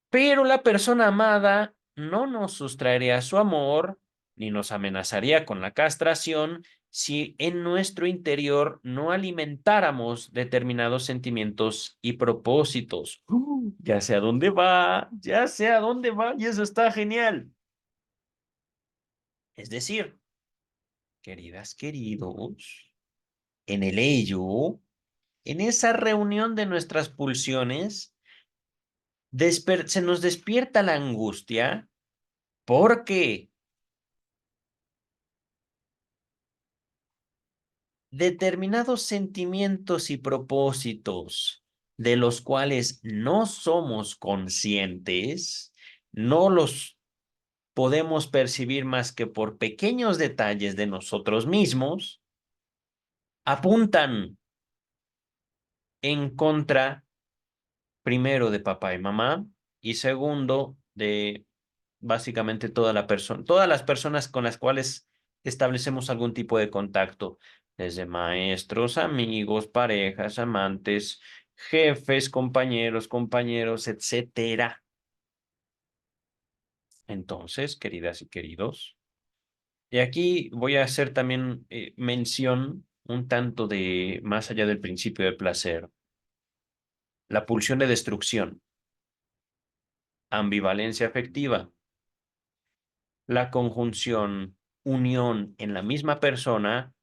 Pero la persona amada no nos sustraería su amor ni nos amenazaría con la castración si en nuestro interior no alimentáramos determinados sentimientos y propósitos. Ya sé a dónde va, ya sé a dónde va y eso está genial. Es decir, queridas, queridos, en el ello, en esa reunión de nuestras pulsiones, se nos despierta la angustia porque determinados sentimientos y propósitos de los cuales no somos conscientes, no los podemos percibir más que por pequeños detalles de nosotros mismos, apuntan en contra, primero, de papá y mamá, y segundo, de básicamente todas las personas con las cuales establecemos algún tipo de contacto, desde maestros, amigos, parejas, amantes, jefes, compañeros, etcétera. Entonces, queridas y queridos, y aquí voy a hacer también mención un tanto de más allá del principio del placer, la pulsión de destrucción, ambivalencia afectiva, la conjunción, unión en la misma persona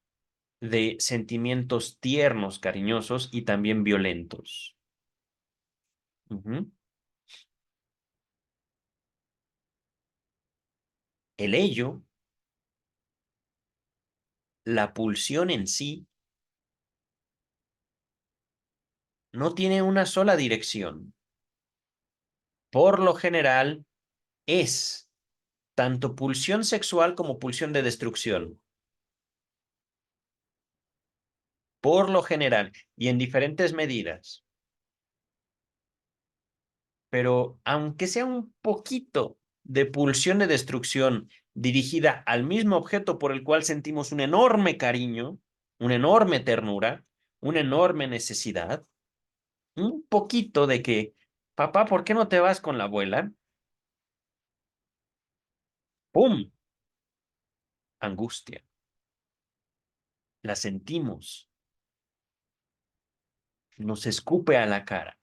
de sentimientos tiernos, cariñosos y también violentos. Ujú. El ello, la pulsión en sí, no tiene una sola dirección. Por lo general, es tanto pulsión sexual como pulsión de destrucción. Por lo general, y en diferentes medidas. Pero aunque sea un poquito de pulsión de destrucción dirigida al mismo objeto por el cual sentimos un enorme cariño, una enorme ternura, una enorme necesidad, un poquito de que, papá, ¿por qué no te vas con la abuela? ¡Pum! Angustia. La sentimos, nos escupe a la cara.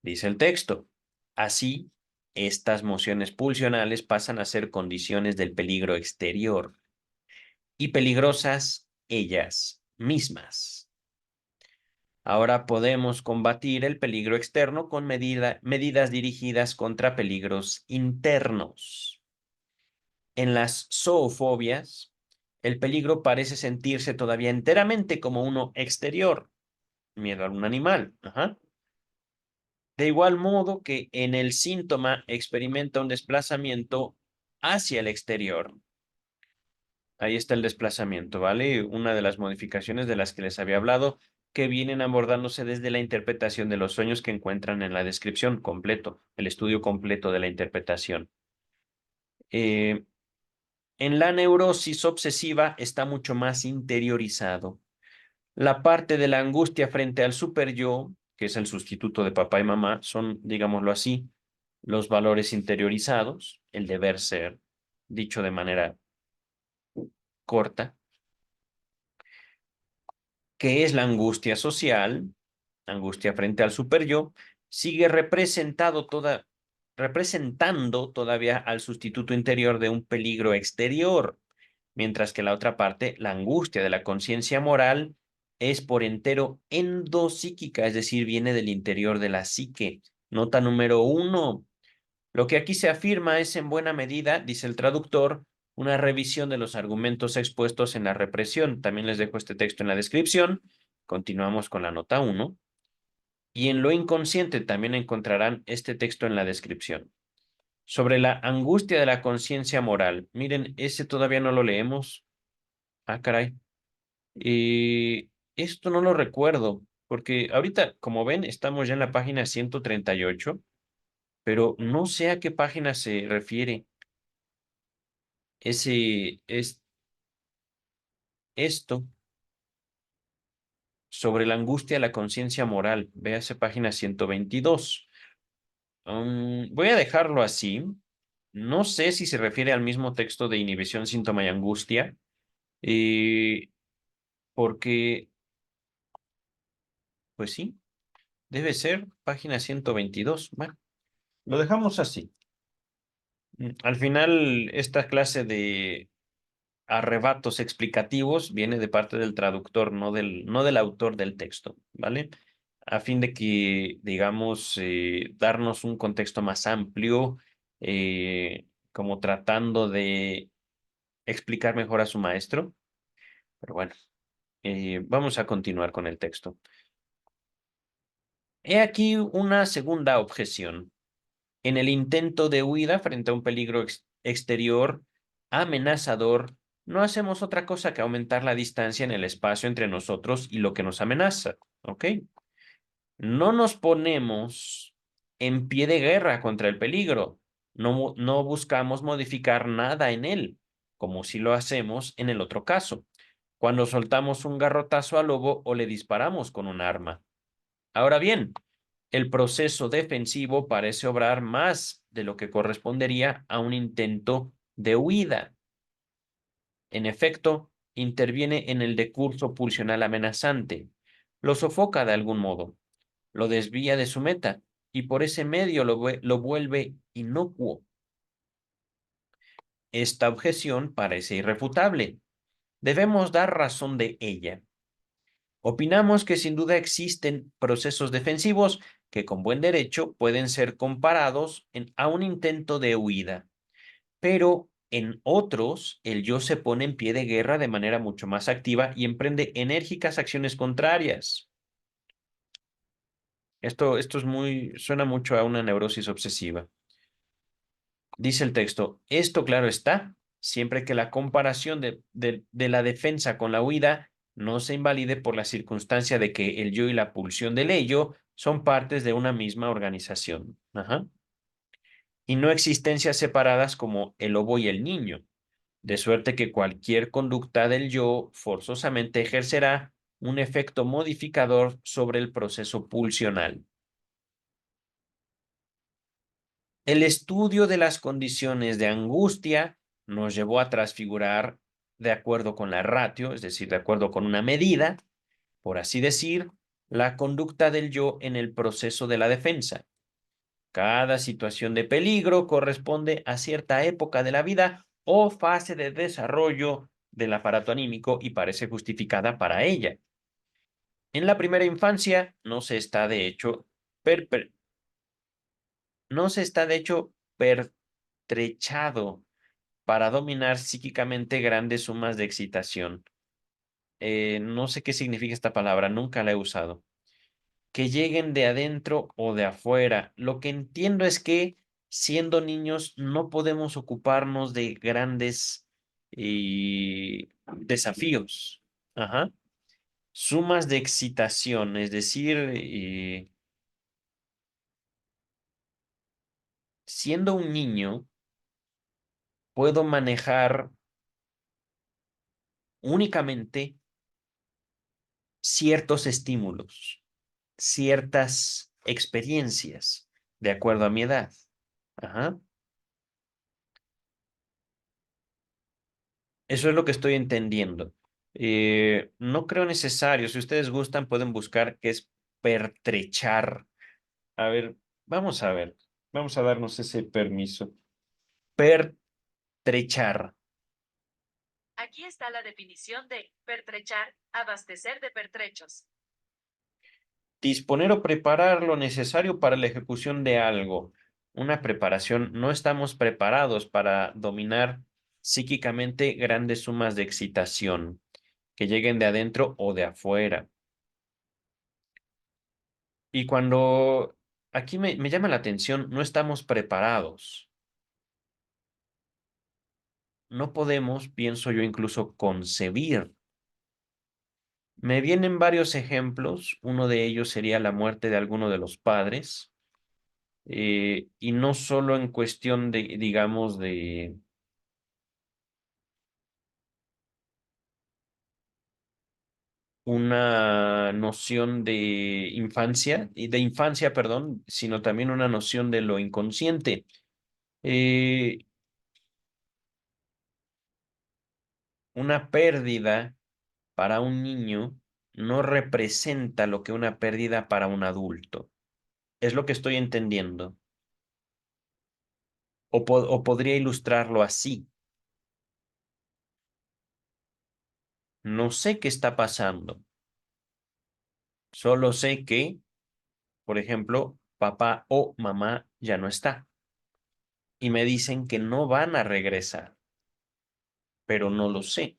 Dice el texto. Así, estas mociones pulsionales pasan a ser condiciones del peligro exterior y peligrosas ellas mismas. Ahora podemos combatir el peligro externo con medidas dirigidas contra peligros internos. En las zoofobias, el peligro parece sentirse todavía enteramente como uno exterior, miedo a un animal. Ajá. De igual modo que en el síntoma experimenta un desplazamiento hacia el exterior. Ahí está el desplazamiento, ¿vale? Una de las modificaciones de las que les había hablado, que vienen abordándose desde la interpretación de los sueños que encuentran en la descripción completo, el estudio completo de la interpretación. Eh, en la neurosis obsesiva está mucho más interiorizado. La parte de la angustia frente al super yo, que es el sustituto de papá y mamá, son, digámoslo así, los valores interiorizados, el deber ser, dicho de manera corta, que es la angustia social, angustia frente al superyo, sigue representando todavía al sustituto interior de un peligro exterior, mientras que la otra parte, la angustia de la conciencia moral, es por entero endopsíquica, es decir, viene del interior de la psique. Nota número 1. Lo que aquí se afirma es en buena medida, dice el traductor, una revisión de los argumentos expuestos en la represión. También les dejo este texto en la descripción. Continuamos con la nota 1. Y en lo inconsciente también encontrarán este texto en la descripción. Sobre la angustia de la conciencia moral. Miren, ese todavía no lo leemos. Ah, caray. Esto no lo recuerdo, porque ahorita, como ven, estamos ya en la página 138, pero no sé a qué página se refiere. Es esto sobre la angustia de la conciencia moral. Véase página 122. Voy a dejarlo así. No sé si se refiere al mismo texto de inhibición, síntoma y angustia, eh, porque, pues sí, debe ser página 122. Bueno, lo dejamos así. Al final, esta clase de arrebatos explicativos viene de parte del traductor, no del autor del texto, ¿vale? A fin de que, digamos, darnos un contexto más amplio, como tratando de explicar mejor a su maestro. Pero bueno, vamos a continuar con el texto. He aquí una segunda objeción. En el intento de huida frente a un peligro exterior amenazador, no hacemos otra cosa que aumentar la distancia en el espacio entre nosotros y lo que nos amenaza, ¿ok? No nos ponemos en pie de guerra contra el peligro. No buscamos modificar nada en él, como si lo hacemos en el otro caso, cuando soltamos un garrotazo al lobo o le disparamos con un arma. Ahora bien, el proceso defensivo parece obrar más de lo que correspondería a un intento de huida. En efecto, interviene en el decurso pulsional amenazante, lo sofoca de algún modo, lo desvía de su meta y por ese medio lo vuelve inocuo. Esta objeción parece irrefutable. Debemos dar razón de ella. Opinamos que sin duda existen procesos defensivos que con buen derecho pueden ser comparados a un intento de huida, pero en otros el yo se pone en pie de guerra de manera mucho más activa y emprende enérgicas acciones contrarias. Esto suena mucho a una neurosis obsesiva. Dice el texto, esto claro está, siempre que la comparación de la defensa con la huida no se invalide por la circunstancia de que el yo y la pulsión del ello son partes de una misma organización. Ajá. Y no existencias separadas como el lobo y el niño, de suerte que cualquier conducta del yo forzosamente ejercerá un efecto modificador sobre el proceso pulsional. El estudio de las condiciones de angustia nos llevó a transfigurar de acuerdo con la ratio, es decir, de acuerdo con una medida, por así decir, la conducta del yo en el proceso de la defensa. Cada situación de peligro corresponde a cierta época de la vida o fase de desarrollo del aparato anímico y parece justificada para ella. En la primera infancia per- per- no se está de hecho pertrechado para dominar psíquicamente grandes sumas de excitación. No sé qué significa esta palabra, nunca la he usado. Que lleguen de adentro o de afuera. Lo que entiendo es que siendo niños no podemos ocuparnos de grandes desafíos. Ajá. Sumas de excitación, es decir, siendo un niño, puedo manejar únicamente ciertos estímulos, ciertas experiencias, de acuerdo a mi edad. Ajá. Eso es lo que estoy entendiendo. No creo necesario. Si ustedes gustan, pueden buscar qué es pertrechar. A ver, vamos a ver. Vamos a darnos ese permiso. Pertrechar. Aquí está la definición de pertrechar, abastecer de pertrechos. Disponer o preparar lo necesario para la ejecución de algo. Una preparación. No estamos preparados para dominar psíquicamente grandes sumas de excitación que lleguen de adentro o de afuera. Y cuando aquí me llama la atención, no estamos preparados. No podemos, pienso yo, incluso concebir. Me vienen varios ejemplos. Uno de ellos sería la muerte de alguno de los padres. Y no solo en cuestión de, digamos, de una noción de infancia, perdón, sino también una noción de lo inconsciente. Eh, una pérdida para un niño no representa lo que una pérdida para un adulto. Es lo que estoy entendiendo. O podría ilustrarlo así. No sé qué está pasando. Solo sé que, por ejemplo, papá o mamá ya no está. Y me dicen que no van a regresar, pero no lo sé.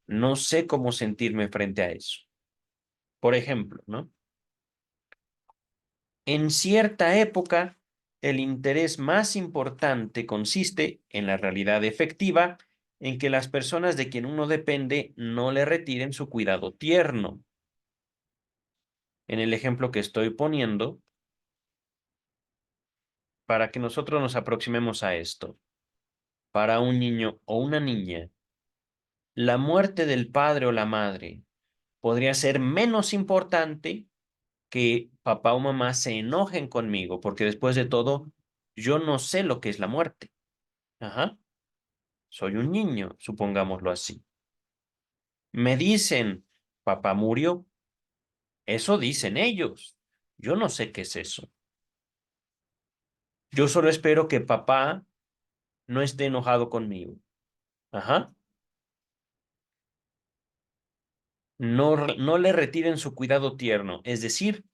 No sé cómo sentirme frente a eso. Por ejemplo, ¿no? En cierta época el interés más importante consiste en la realidad efectiva en que las personas de quien uno depende no le retiren su cuidado tierno. En el ejemplo que estoy poniendo, para que nosotros nos aproximemos a esto, para un niño o una niña, la muerte del padre o la madre podría ser menos importante que papá o mamá se enojen conmigo, porque después de todo, yo no sé lo que es la muerte. Ajá. Soy un niño, supongámoslo así. Me dicen, papá murió. Eso dicen ellos. Yo no sé qué es eso. Yo solo espero que papá no esté enojado conmigo. Ajá. No le retiren su cuidado tierno. Es decir,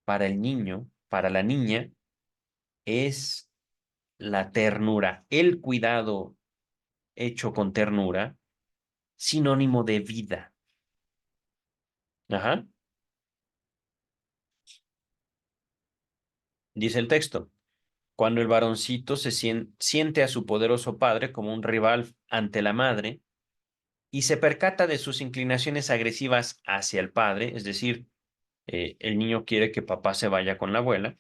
para el niño, para la niña, es la ternura, el cuidado hecho con ternura, sinónimo de vida. Ajá. Dice el texto. Cuando el varoncito siente a su poderoso padre como un rival ante la madre y se percata de sus inclinaciones agresivas hacia el padre, es decir, el niño quiere que papá se vaya con la abuela,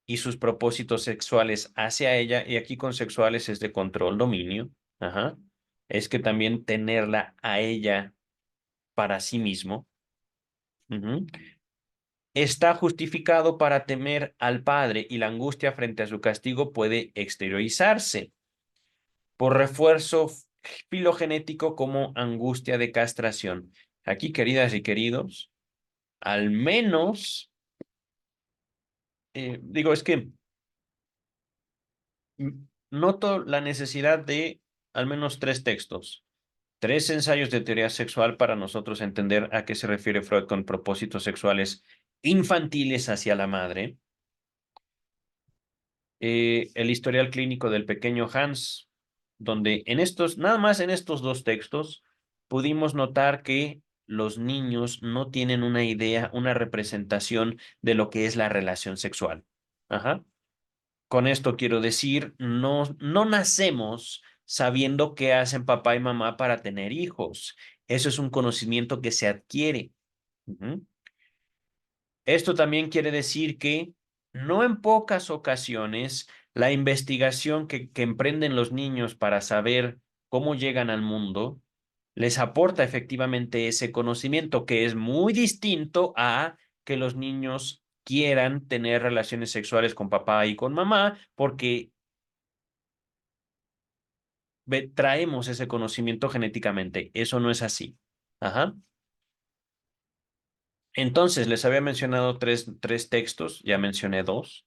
y sus propósitos sexuales hacia ella, y aquí con sexuales es de control, dominio, ajá, es que también tenerla a ella para sí mismo, ujú, está justificado para temer al padre y la angustia frente a su castigo puede exteriorizarse por refuerzo filogenético como angustia de castración. Aquí, queridas y queridos, al menos, digo, es que noto la necesidad de al menos tres textos, tres ensayos de teoría sexual para nosotros entender a qué se refiere Freud con propósitos sexuales infantiles hacia la madre, el historial clínico del pequeño Hans, donde en estos, nada más en estos dos textos, pudimos notar que los niños no tienen una idea, una representación de lo que es la relación sexual. Ajá. Con esto quiero decir, no nacemos sabiendo qué hacen papá y mamá para tener hijos. Eso es un conocimiento que se adquiere. Ujú. Esto también quiere decir que no en pocas ocasiones la investigación que emprenden los niños para saber cómo llegan al mundo les aporta efectivamente ese conocimiento que es muy distinto a que los niños quieran tener relaciones sexuales con papá y con mamá porque traemos ese conocimiento genéticamente. Eso no es así. Ajá. Entonces, les había mencionado tres textos, ya mencioné dos.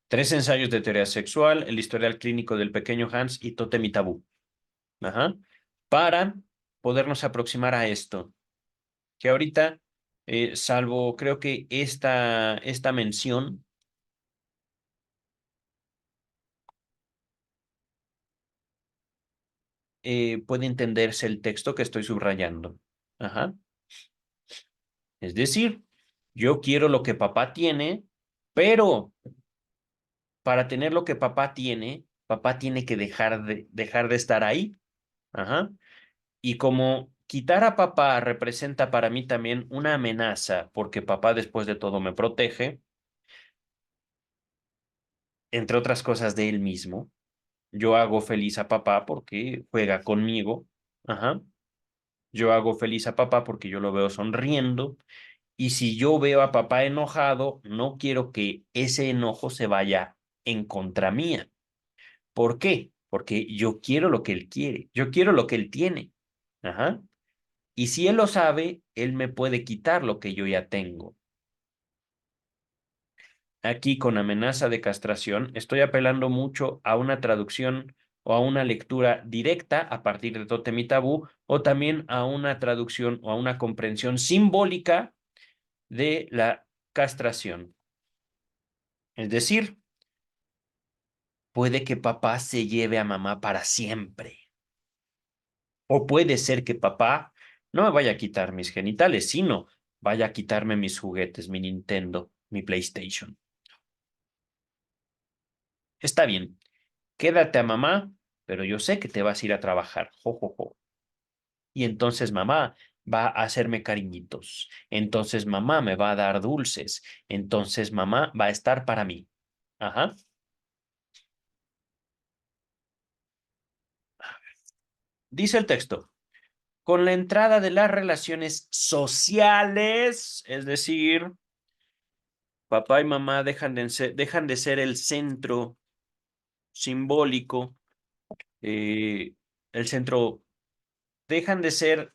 Tres ensayos de teoría sexual, el historial clínico del pequeño Hans y Tótem y Tabú. Ajá. Para podernos aproximar a esto, que ahorita, salvo creo que esta mención, puede entenderse el texto que estoy subrayando. Ajá. Es decir, yo quiero lo que papá tiene, pero para tener lo que papá tiene que dejar de estar ahí. Ajá. Y como quitar a papá representa para mí también una amenaza, porque papá después de todo me protege, entre otras cosas de él mismo, yo hago feliz a papá porque juega conmigo, ajá. Yo hago feliz a papá porque yo lo veo sonriendo, y si yo veo a papá enojado, no quiero que ese enojo se vaya en contra mía. ¿Por qué? Porque yo quiero lo que él quiere, yo quiero lo que él tiene, ajá. Y si él lo sabe, él me puede quitar lo que yo ya tengo. Aquí con amenaza de castración, estoy apelando mucho a una traducción o a una lectura directa a partir de Tótem y Tabú, o también a una traducción o a una comprensión simbólica de la castración. Es decir, puede que papá se lleve a mamá para siempre. O puede ser que papá no me vaya a quitar mis genitales, sino vaya a quitarme mis juguetes, mi Nintendo, mi PlayStation. Está bien, quédate a mamá, pero yo sé que te vas a ir a trabajar. Jo, jo, jo. Y entonces mamá va a hacerme cariñitos. Entonces mamá me va a dar dulces. Entonces mamá va a estar para mí. Ajá. Dice el texto. Con la entrada de las relaciones sociales, es decir, papá y mamá dejan de ser el centro simbólico, eh, el centro, dejan de ser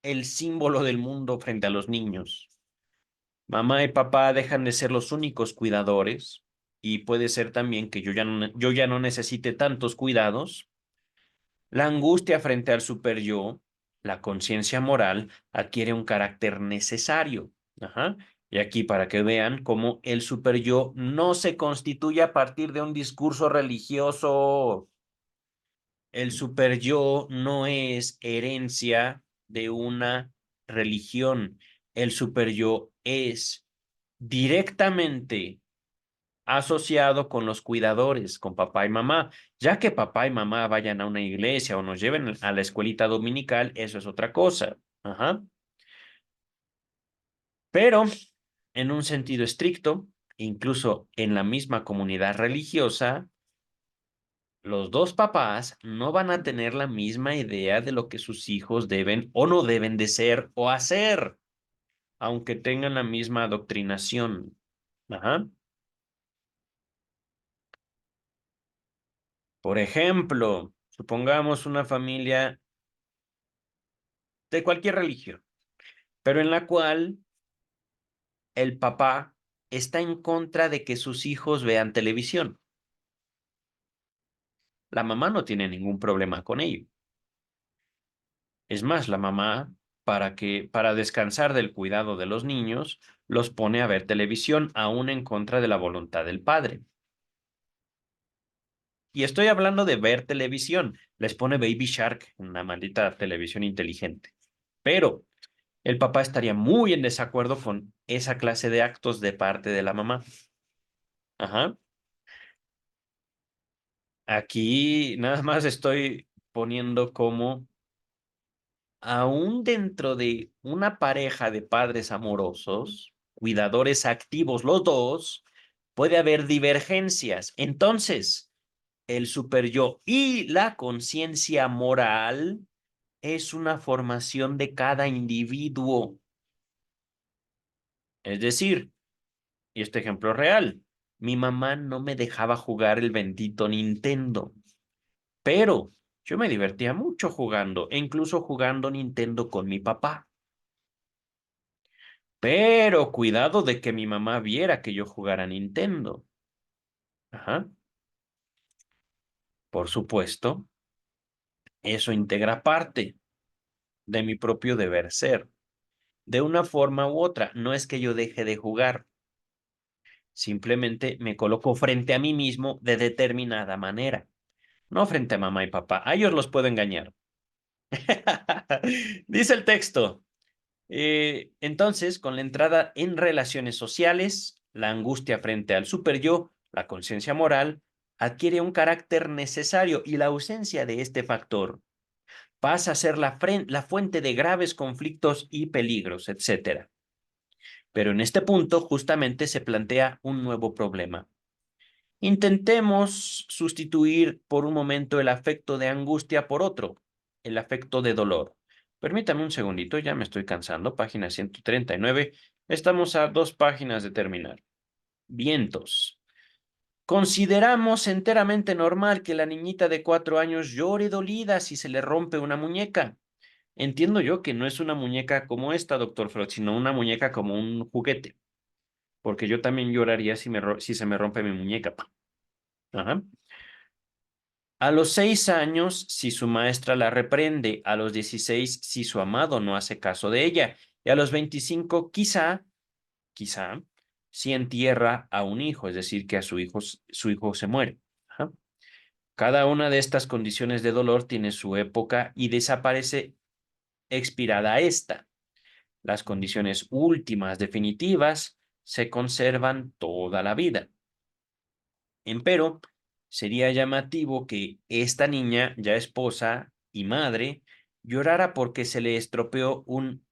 el símbolo del mundo frente a los niños. Mamá y papá dejan de ser los únicos cuidadores y puede ser también que yo ya no necesite tantos cuidados. La angustia frente al super yo, la conciencia moral, adquiere un carácter necesario. Ajá. Y aquí para que vean cómo el super yo no se constituye a partir de un discurso religioso. El super yo no es herencia de una religión. El super yo es directamente asociado con los cuidadores, con papá y mamá. Ya que papá y mamá vayan a una iglesia o nos lleven a la escuelita dominical, eso es otra cosa. Ajá. Pero en un sentido estricto, incluso en la misma comunidad religiosa, los dos papás no van a tener la misma idea de lo que sus hijos deben o no deben de ser o hacer, aunque tengan la misma adoctrinación. Ajá. Por ejemplo, supongamos una familia de cualquier religión, pero en la cual el papá está en contra de que sus hijos vean televisión. La mamá no tiene ningún problema con ello. Es más, la mamá, para descansar del cuidado de los niños, los pone a ver televisión, aún en contra de la voluntad del padre. Y estoy hablando de ver televisión. Les pone Baby Shark, una maldita televisión inteligente. Pero el papá estaría muy en desacuerdo con esa clase de actos de parte de la mamá. Ajá. Aquí nada más estoy poniendo como aún dentro de una pareja de padres amorosos, cuidadores activos los dos, puede haber divergencias. Entonces, el super yo y la conciencia moral es una formación de cada individuo. Es decir, y este ejemplo real, mi mamá no me dejaba jugar el bendito Nintendo. Pero yo me divertía mucho jugando, e incluso jugando Nintendo con mi papá. Pero cuidado de que mi mamá viera que yo jugara Nintendo. Ajá. Por supuesto, eso integra parte de mi propio deber ser. De una forma u otra, no es que yo deje de jugar, simplemente me coloco frente a mí mismo de determinada manera, no frente a mamá y papá. A ellos los puedo engañar. Dice el texto. Entonces, con la entrada en relaciones sociales, la angustia frente al super yo, la conciencia moral, adquiere un carácter necesario y la ausencia de este factor pasa a ser la fuente de graves conflictos y peligros, etcétera. Pero en este punto justamente se plantea un nuevo problema. Intentemos sustituir por un momento el afecto de angustia por otro, el afecto de dolor. Permítame un segundito, ya me estoy cansando. Página 139. Estamos a 2 páginas de terminar. Vientos. Consideramos enteramente normal que la niñita de 4 años llore dolida si se le rompe una muñeca. Entiendo yo que no es una muñeca como esta, doctor Freud, sino una muñeca como un juguete, porque yo también lloraría si se me rompe mi muñeca. Ajá. A los 6 años, si su maestra la reprende, a los 16, si su amado no hace caso de ella, y a los 25, quizá, si entierra a un hijo, es decir, que a su hijo se muere. Ajá. Cada una de estas condiciones de dolor tiene su época y desaparece expirada esta. Las condiciones últimas definitivas se conservan toda la vida. Empero, sería llamativo que esta niña, ya esposa y madre, llorara porque se le estropeó un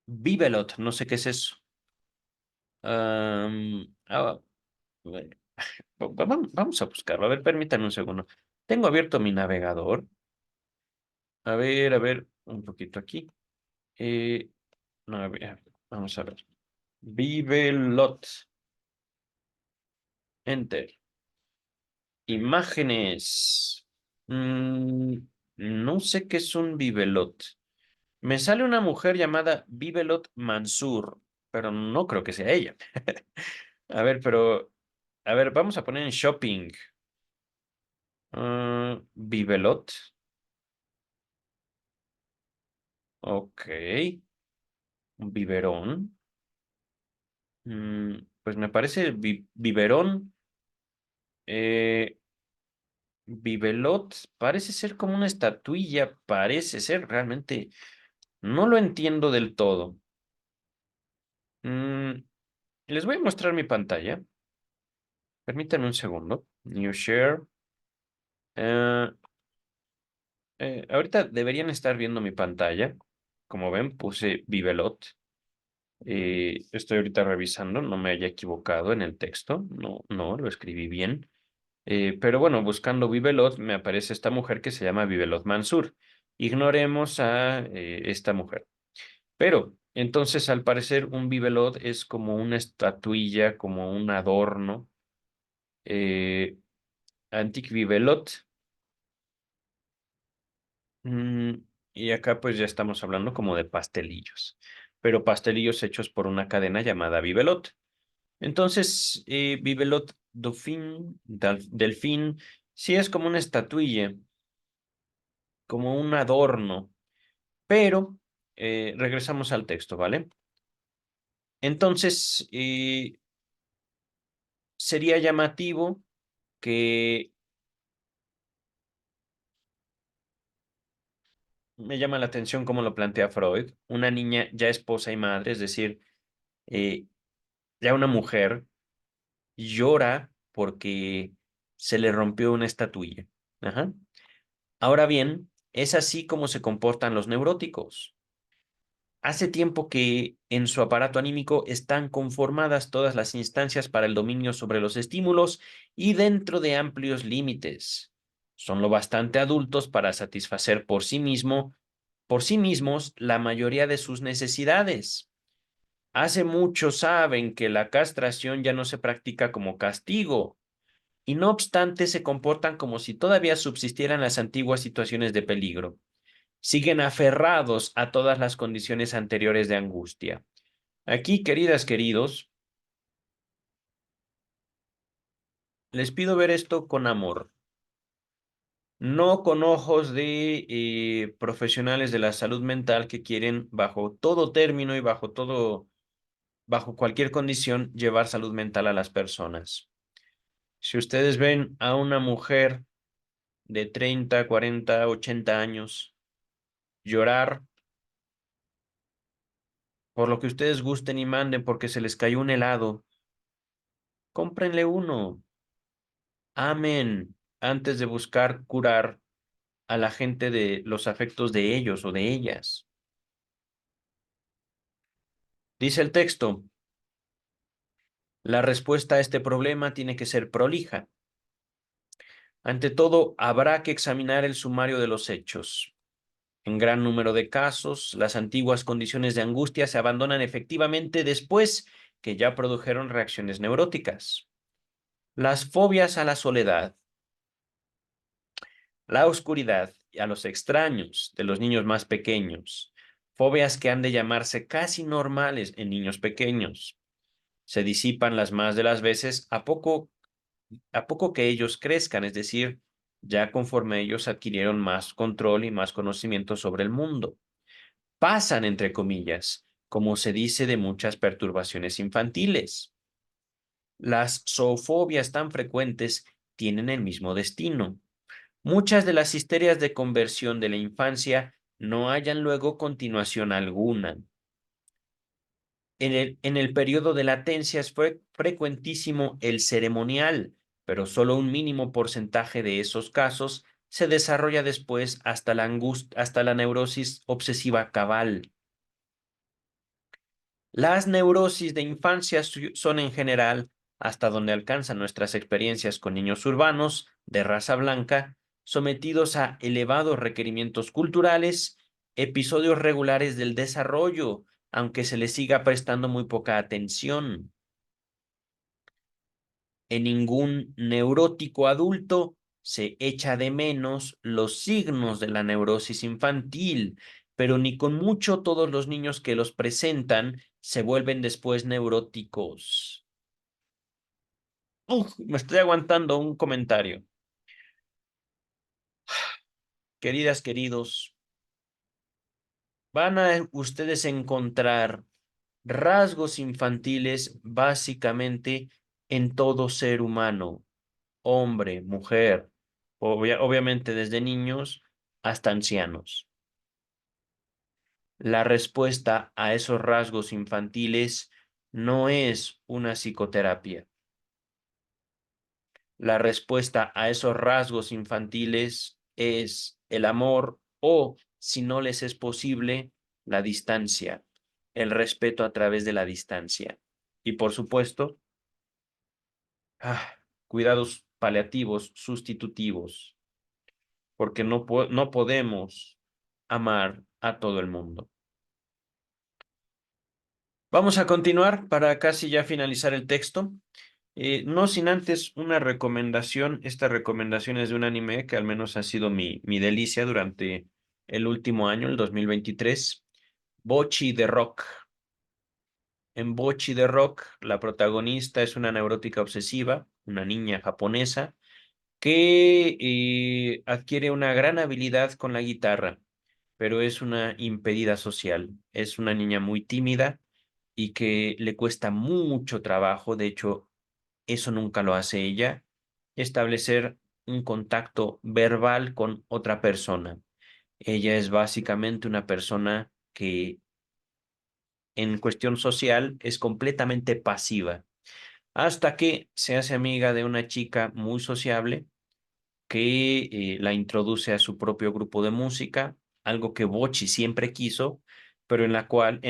bibelot, no sé qué es eso. Bueno, vamos a buscarlo. A ver, permítanme un segundo. Tengo abierto mi navegador. A ver, un poquito aquí. Eh, no, a ver, vamos a ver. Bibelot. Enter. Imágenes. No sé qué es un bibelot. Me sale una mujer llamada Bibelot Mansur, pero no creo que sea ella. A ver, pero, a ver, vamos a poner en shopping. Bibelot. Ok. Un biberón. Pues me parece biberón. Eh, Bibelot parece ser como una estatuilla, parece ser realmente. No lo entiendo del todo. Mm, Les voy a mostrar mi pantalla. Permítanme un segundo. New share. Eh, Ahorita deberían estar viendo mi pantalla. Como ven, puse Bibelot. Estoy ahorita revisando, no me haya equivocado en el texto. No, no, lo escribí bien. Pero bueno, buscando Bibelot me aparece esta mujer que se llama Bibelot Mansur. Ignoremos a esta mujer. Pero entonces, al parecer, un bibelot es como una estatuilla, como un adorno. Eh, Antic bibelot. mm, y acá pues ya estamos hablando como de pastelillos. Pero pastelillos hechos por una cadena llamada Bibelot. Entonces, Bibelot Dauphine, Delfín, sí es como una estatuilla, como un adorno. Pero regresamos al texto, ¿vale? Entonces, sería llamativo que me llama la atención cómo lo plantea Freud, una niña ya esposa y madre, es decir, eh, ya una mujer llora porque se le rompió una estatuilla. Ajá. Ahora bien, es así como se comportan los neuróticos. Hace tiempo que en su aparato anímico están conformadas todas las instancias para el dominio sobre los estímulos y dentro de amplios límites. Son lo bastante adultos para satisfacer por sí mismos la mayoría de sus necesidades. Hace mucho saben que la castración ya no se practica como castigo, y no obstante se comportan como si todavía subsistieran las antiguas situaciones de peligro. Siguen aferrados a todas las condiciones anteriores de angustia. Aquí, queridas, queridos, les pido ver esto con amor, no con ojos de profesionales de la salud mental que quieren bajo todo término y bajo cualquier condición llevar salud mental a las personas. Si ustedes ven a una mujer de 30, 40, 80 años llorar por lo que ustedes gusten y manden porque se les cayó un helado, cómprenle uno. Amen antes de buscar curar a la gente de los afectos de ellos o de ellas. Dice el texto, la respuesta a este problema tiene que ser prolija. Ante todo, habrá que examinar el sumario de los hechos. En gran número de casos, las antiguas condiciones de angustia se abandonan efectivamente después que ya produjeron reacciones neuróticas. Las fobias a la soledad, la oscuridad y a los extraños de los niños más pequeños, fobias que han de llamarse casi normales en niños pequeños, se disipan las más de las veces a poco que ellos crezcan, es decir, ya conforme ellos adquirieron más control y más conocimiento sobre el mundo. Pasan, entre comillas, como se dice de muchas perturbaciones infantiles. Las zoofobias tan frecuentes tienen el mismo destino. Muchas de las histerias de conversión de la infancia no hallan luego continuación alguna. En el periodo de latencia es frecuentísimo el ceremonial, pero solo un mínimo porcentaje de esos casos se desarrolla después hasta la neurosis obsesiva cabal. Las neurosis de infancia son en general, hasta donde alcanzan nuestras experiencias con niños urbanos de raza blanca, sometidos a elevados requerimientos culturales, episodios regulares del desarrollo, aunque se les siga prestando muy poca atención. En ningún neurótico adulto se echa de menos los signos de la neurosis infantil, pero ni con mucho todos los niños que los presentan se vuelven después neuróticos. Me estoy aguantando un comentario. Queridas, queridos, van a ustedes encontrar rasgos infantiles básicamente en todo ser humano, hombre, mujer, obviamente desde niños hasta ancianos. La respuesta a esos rasgos infantiles no es una psicoterapia. La respuesta a esos rasgos infantiles es el amor o, si no les es posible, la distancia, el respeto a través de la distancia. Y por supuesto, cuidados paliativos, sustitutivos, porque no podemos amar a todo el mundo. Vamos a continuar para casi ya finalizar el texto. No sin antes una recomendación. Esta recomendación es de un anime que al menos ha sido mi delicia durante el último año, el 2023. Bocchi the Rock. En Bocchi the Rock, la protagonista es una neurótica obsesiva, una niña japonesa, que adquiere una gran habilidad con la guitarra, pero es una impedida social. Es una niña muy tímida y que le cuesta mucho trabajo, de hecho, eso nunca lo hace ella, establecer un contacto verbal con otra persona. Ella es básicamente una persona que en cuestión social es completamente pasiva, hasta que se hace amiga de una chica muy sociable que la introduce a su propio grupo de música, algo que Bochi siempre quiso, pero en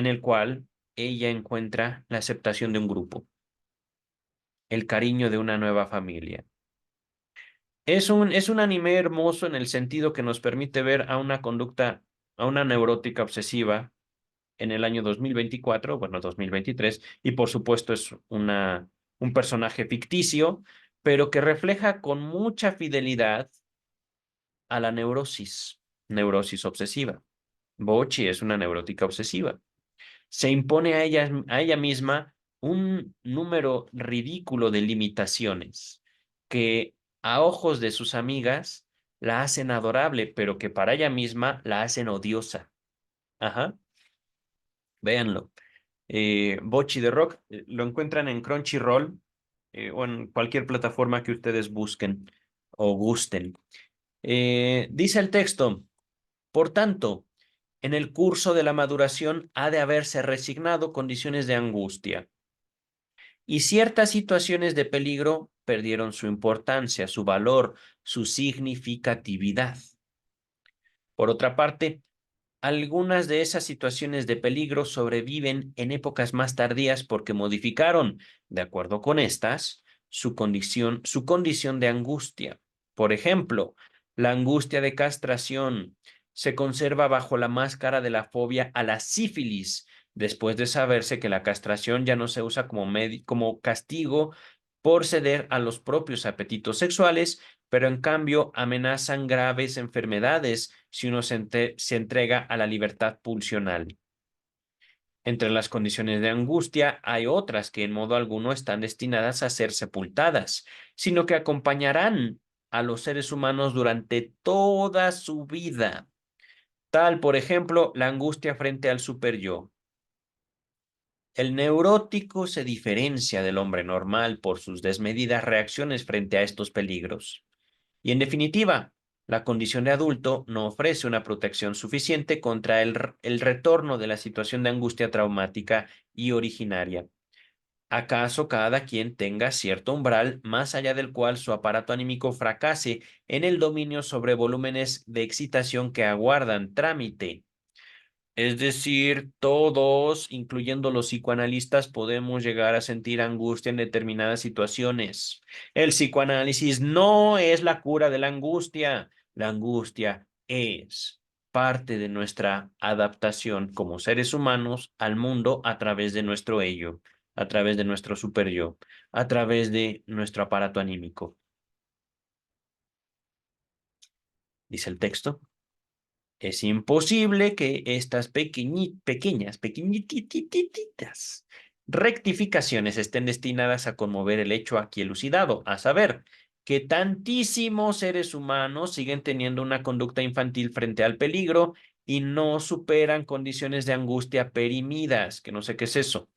el cual ella encuentra la aceptación de un grupo, el cariño de una nueva familia. Es un anime hermoso en el sentido que nos permite ver a una neurótica obsesiva en el año 2024, bueno, 2023, y por supuesto es un personaje ficticio, pero que refleja con mucha fidelidad a la neurosis obsesiva. Bochi es una neurótica obsesiva. Se impone a ella misma un número ridículo de limitaciones que a ojos de sus amigas la hacen adorable, pero que para ella misma la hacen odiosa. Ajá, véanlo. Bocchi de Rock, lo encuentran en Crunchyroll o en cualquier plataforma que ustedes busquen o gusten. Dice el texto, por tanto, en el curso de la maduración ha de haberse resignado condiciones de angustia y ciertas situaciones de peligro perdieron su importancia, su valor, su significatividad. Por otra parte, algunas de esas situaciones de peligro sobreviven en épocas más tardías porque modificaron, de acuerdo con estas, su condición de angustia. Por ejemplo, la angustia de castración se conserva bajo la máscara de la fobia a la sífilis, después de saberse que la castración ya no se usa como castigo por ceder a los propios apetitos sexuales, pero en cambio amenazan graves enfermedades si uno se entrega a la libertad pulsional. Entre las condiciones de angustia hay otras que en modo alguno están destinadas a ser sepultadas, sino que acompañarán a los seres humanos durante toda su vida. Tal, por ejemplo, la angustia frente al superyo. El neurótico se diferencia del hombre normal por sus desmedidas reacciones frente a estos peligros. Y en definitiva, La condición de adulto no ofrece una protección suficiente contra el retorno de la situación de angustia traumática y originaria. ¿Acaso cada quien tenga cierto umbral más allá del cual su aparato anímico fracase en el dominio sobre volúmenes de excitación que aguardan trámite? Es decir, todos, incluyendo los psicoanalistas, podemos llegar a sentir angustia en determinadas situaciones. El psicoanálisis no es la cura de la angustia. La angustia es parte de nuestra adaptación como seres humanos al mundo a través de nuestro ello, a través de nuestro superyo, a través de nuestro aparato anímico. Dice el texto. Es imposible que estas pequeñitititas rectificaciones estén destinadas a conmover el hecho aquí elucidado, a saber, que tantísimos seres humanos siguen teniendo una conducta infantil frente al peligro y no superan condiciones de angustia perimidas, que no sé qué es eso,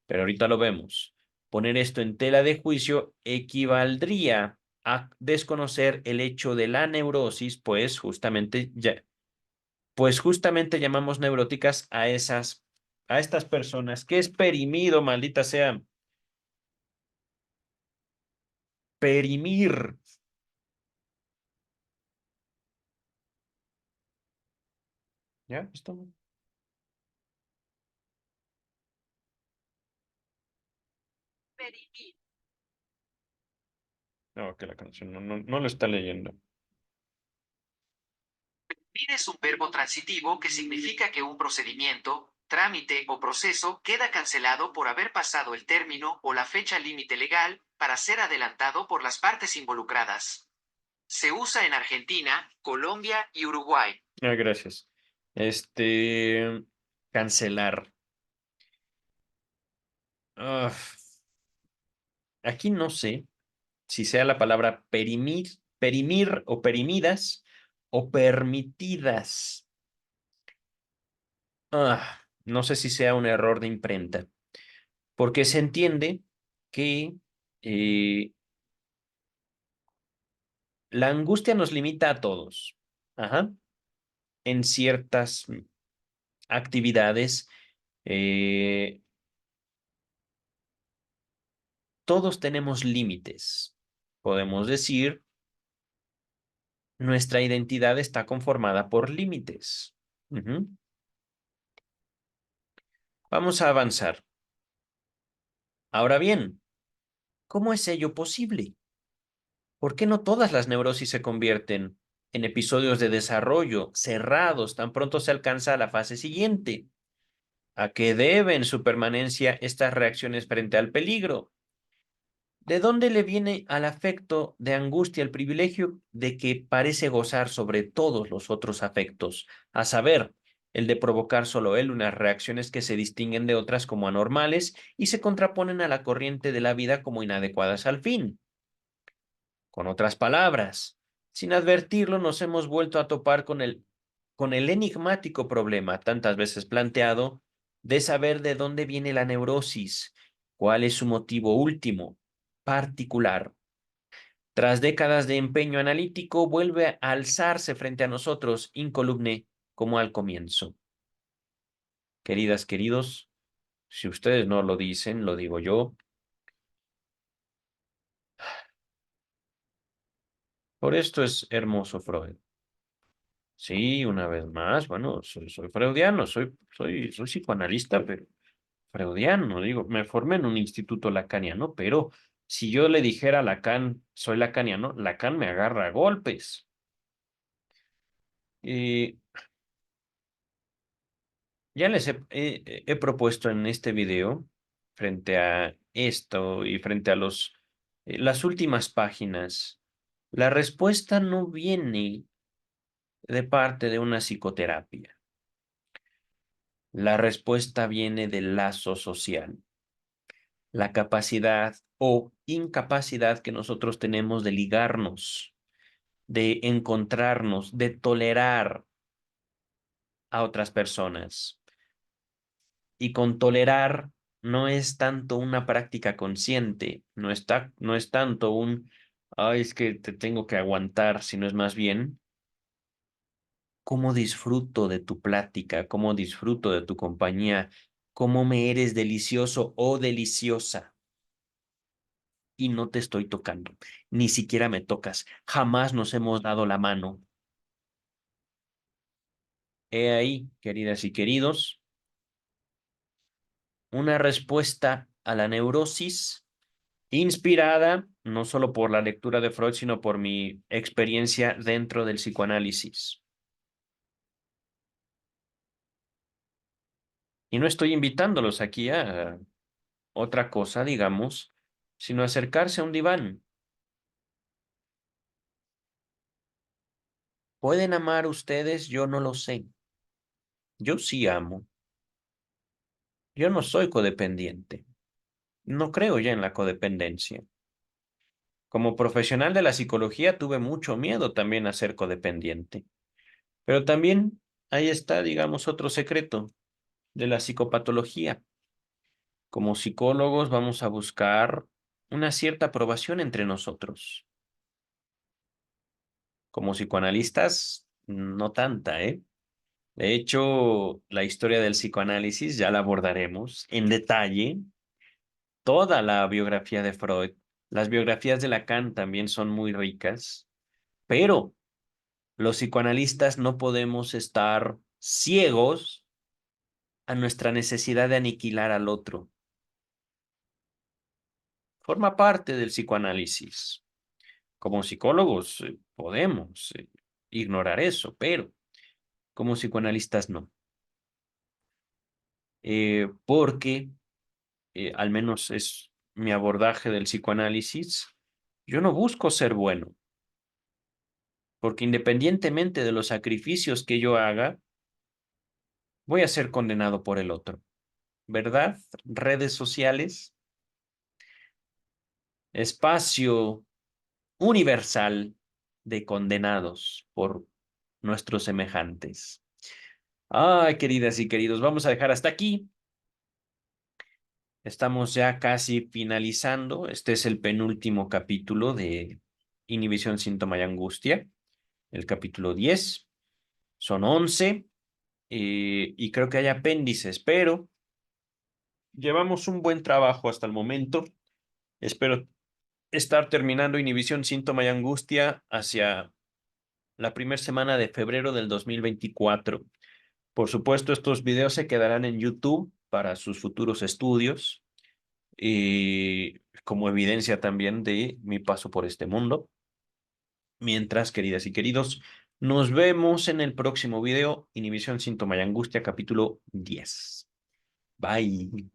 pero ahorita lo vemos. Poner esto en tela de juicio equivaldría a desconocer el hecho de la neurosis, pues justamente llamamos neuróticas a estas personas. ¿Qué es perimido, maldita sea? Perimir. ¿Ya? ¿Esto? Perimir. No, que la canción no lo está leyendo. Perimir es un verbo transitivo que significa que un procedimiento, trámite o proceso queda cancelado por haber pasado el término o la fecha límite legal para ser adelantado por las partes involucradas. Se usa en Argentina, Colombia y Uruguay. Ah, gracias. Este, cancelar. Ah, aquí no sé si sea la palabra perimir o perimidas o permitidas. No sé si sea un error de imprenta, porque se entiende que eh, la angustia nos limita a todos, ajá, en ciertas actividades. eh, todos tenemos límites. Podemos decir, nuestra identidad está conformada por límites. Ujú. Vamos a avanzar. Ahora bien, ¿cómo es ello posible? ¿Por qué no todas las neurosis se convierten en episodios de desarrollo cerrados tan pronto se alcanza la fase siguiente? ¿A qué deben su permanencia estas reacciones frente al peligro? ¿De dónde le viene al afecto de angustia el privilegio de que parece gozar sobre todos los otros afectos, a saber, el de provocar solo él unas reacciones que se distinguen de otras como anormales y se contraponen a la corriente de la vida como inadecuadas al fin? Con otras palabras, sin advertirlo, nos hemos vuelto a topar con el enigmático problema tantas veces planteado de saber de dónde viene la neurosis, cuál es su motivo último, particular. Tras décadas de empeño analítico, vuelve a alzarse frente a nosotros, incoluble como al comienzo. Queridas, queridos, si ustedes no lo dicen, lo digo yo. Por esto es hermoso Freud. Sí, una vez más, bueno, soy freudiano, soy psicoanalista, pero freudiano, digo, me formé en un instituto lacaniano, pero si yo le dijera a Lacan, soy lacaniano, Lacan me agarra a golpes. Y ya he propuesto en este video, frente a esto y frente a las últimas páginas, la respuesta no viene de parte de una psicoterapia. La respuesta viene del lazo social, la capacidad o incapacidad que nosotros tenemos de ligarnos, de encontrarnos, de tolerar a otras personas. Y con tolerar no es tanto una práctica consciente, no es tanto ay, es que te tengo que aguantar, sino es más bien cómo disfruto de tu plática, cómo disfruto de tu compañía, cómo me eres delicioso o deliciosa. Y no te estoy tocando, ni siquiera me tocas, jamás nos hemos dado la mano. He ahí, queridas y queridos, una respuesta a la neurosis inspirada no solo por la lectura de Freud, sino por mi experiencia dentro del psicoanálisis. Y no estoy invitándolos aquí a otra cosa, digamos, sino acercarse a un diván. ¿Pueden amar ustedes? Yo no lo sé. Yo sí amo. Yo no soy codependiente. No creo ya en la codependencia. Como profesional de la psicología tuve mucho miedo también a ser codependiente. Pero también ahí está, digamos, otro secreto de la psicopatología. Como psicólogos vamos a buscar una cierta aprobación entre nosotros. Como psicoanalistas, no tanta, ¿eh? De hecho, la historia del psicoanálisis ya la abordaremos en detalle. Toda la biografía de Freud, las biografías de Lacan también son muy ricas, pero los psicoanalistas no podemos estar ciegos a nuestra necesidad de aniquilar al otro. Forma parte del psicoanálisis. Como psicólogos podemos ignorar eso, pero como psicoanalistas no. Porque, al menos es mi abordaje del psicoanálisis, yo no busco ser bueno, porque independientemente de los sacrificios que yo haga, voy a ser condenado por el otro. ¿Verdad? Redes sociales, espacio universal de condenados por nuestros semejantes. Ay, queridas y queridos, vamos a dejar hasta aquí. Estamos ya casi finalizando. Este es el penúltimo capítulo de Inhibición, Síntoma y Angustia, el capítulo 10. Son 11 y creo que hay apéndices, pero llevamos un buen trabajo hasta el momento. Espero estar terminando Inhibición, Síntoma y Angustia hacia la primera semana de febrero del 2024. Por supuesto, estos videos se quedarán en YouTube para sus futuros estudios y como evidencia también de mi paso por este mundo. Mientras, queridas y queridos, nos vemos en el próximo video, Inhibición, Síntoma y Angustia, capítulo 10. Bye.